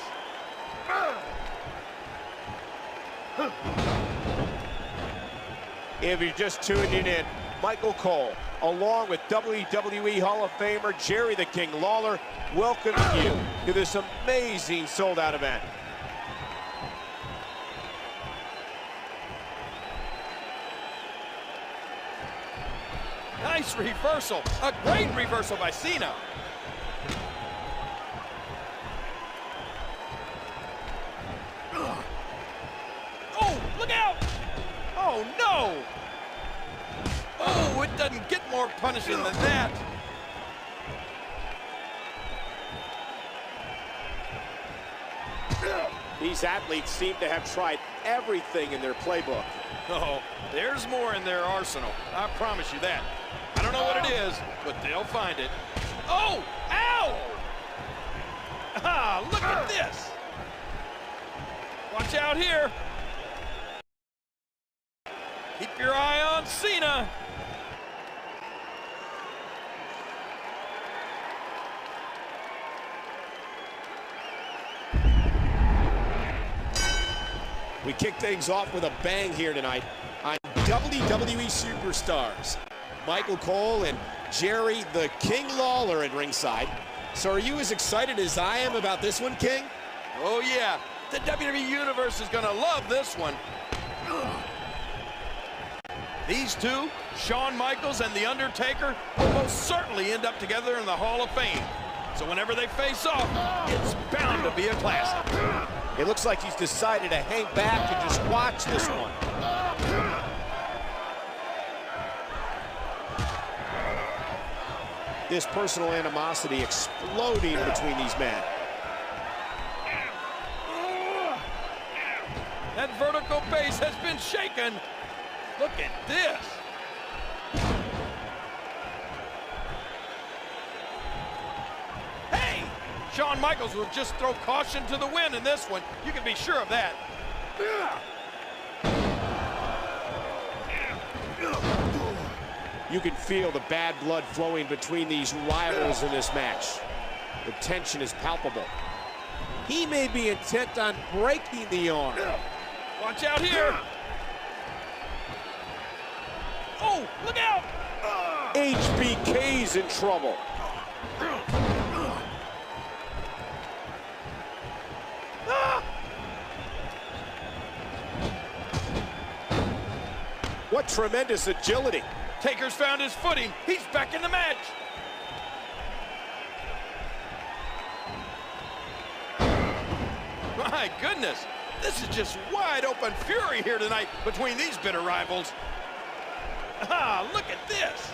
T: If you're just tuning in, Michael Cole, along with WWE Hall of Famer Jerry the King Lawler, welcoming you to this amazing sold-out event.
A: Nice reversal. A great reversal by Cena. Oh, look out! Oh, no! Oh, it doesn't get more punishing than that.
T: These athletes seem to have tried everything in their playbook.
A: Oh, there's more in their arsenal. I promise you that. I don't know what it is, but they'll find it. Oh! Ow! Ah, look at this! Watch out here. Keep your eye on Cena.
T: We kick things off with a bang here tonight on WWE Superstars. Michael Cole and Jerry the King Lawler at ringside. So are you as excited as I am about this one, King?
A: Oh, yeah. The WWE Universe is going to love this one. These two, Shawn Michaels and The Undertaker, will most certainly end up together in the Hall of Fame. So whenever they face off, it's bound to be a classic.
T: It looks like he's decided to hang back and just watch this one. This personal animosity exploding between these men.
A: That vertical base has been shaken. Look at this. Hey! Shawn Michaels will just throw caution to the wind in this one. You can be sure of that.
T: You can feel the bad blood flowing between these rivals in this match. The tension is palpable. He may be intent on breaking the arm.
A: Watch out here. Oh, look out!
T: HBK's in trouble. What tremendous agility.
A: Taker's found his footing. He's back in the match. My goodness. This is just wide open fury here tonight between these bitter rivals. Ah, look at this.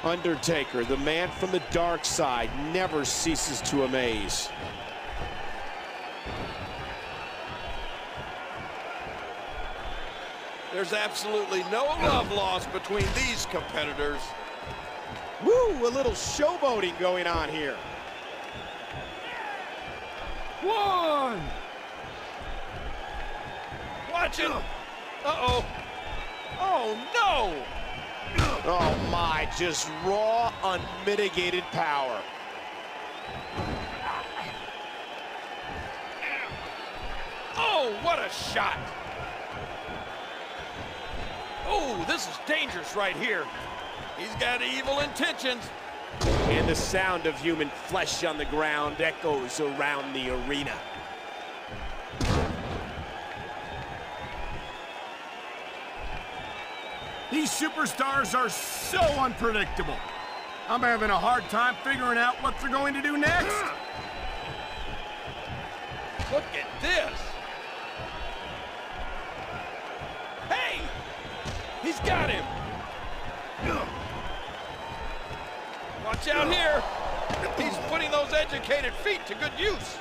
T: Undertaker, the man from the dark side, never ceases to amaze.
A: There's absolutely no love lost between these competitors.
T: Woo, a little showboating going on here.
A: One. Watch it. Uh-oh. Oh, no.
T: Oh, my, just raw, unmitigated power.
A: Oh, what a shot. Oh, this is dangerous right here. He's got evil intentions.
T: And the sound of human flesh on the ground echoes around the arena.
L: These superstars are so unpredictable. I'm having a hard time figuring out what they're going to do next.
A: Look at this. Hey! He's got him. Watch out here. He's putting those educated feet to good use.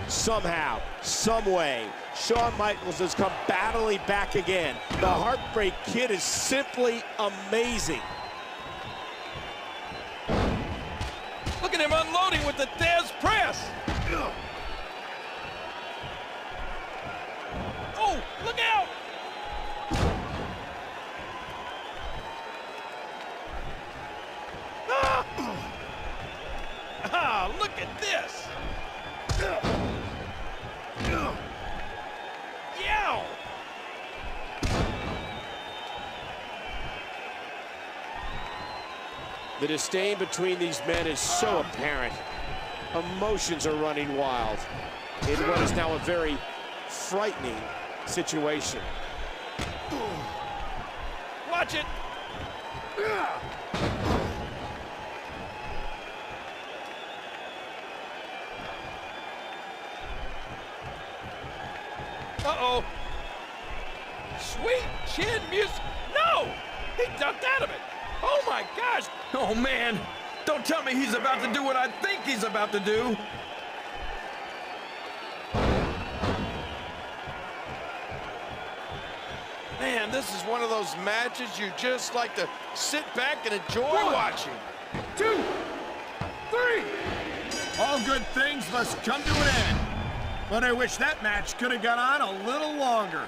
T: Somehow, some way, Shawn Michaels has come battling back again. The Heartbreak Kid is simply amazing.
A: Look at him unloading with the Dez press. Oh, look out. Ah, look at this. Yow!
T: The disdain between these men is so apparent. Emotions are running wild in what is now a very frightening situation.
A: Watch it. Uh-oh. Sweet chin music. No! He ducked out of it. Oh, my gosh.
U: Oh, man. Don't tell me he's about to do what I think he's about to do.
A: Man, this is one of those matches you just like to sit back and enjoy watching.
L: 2, 3. All good things must come to an end. But I wish that match could have gone on a little longer.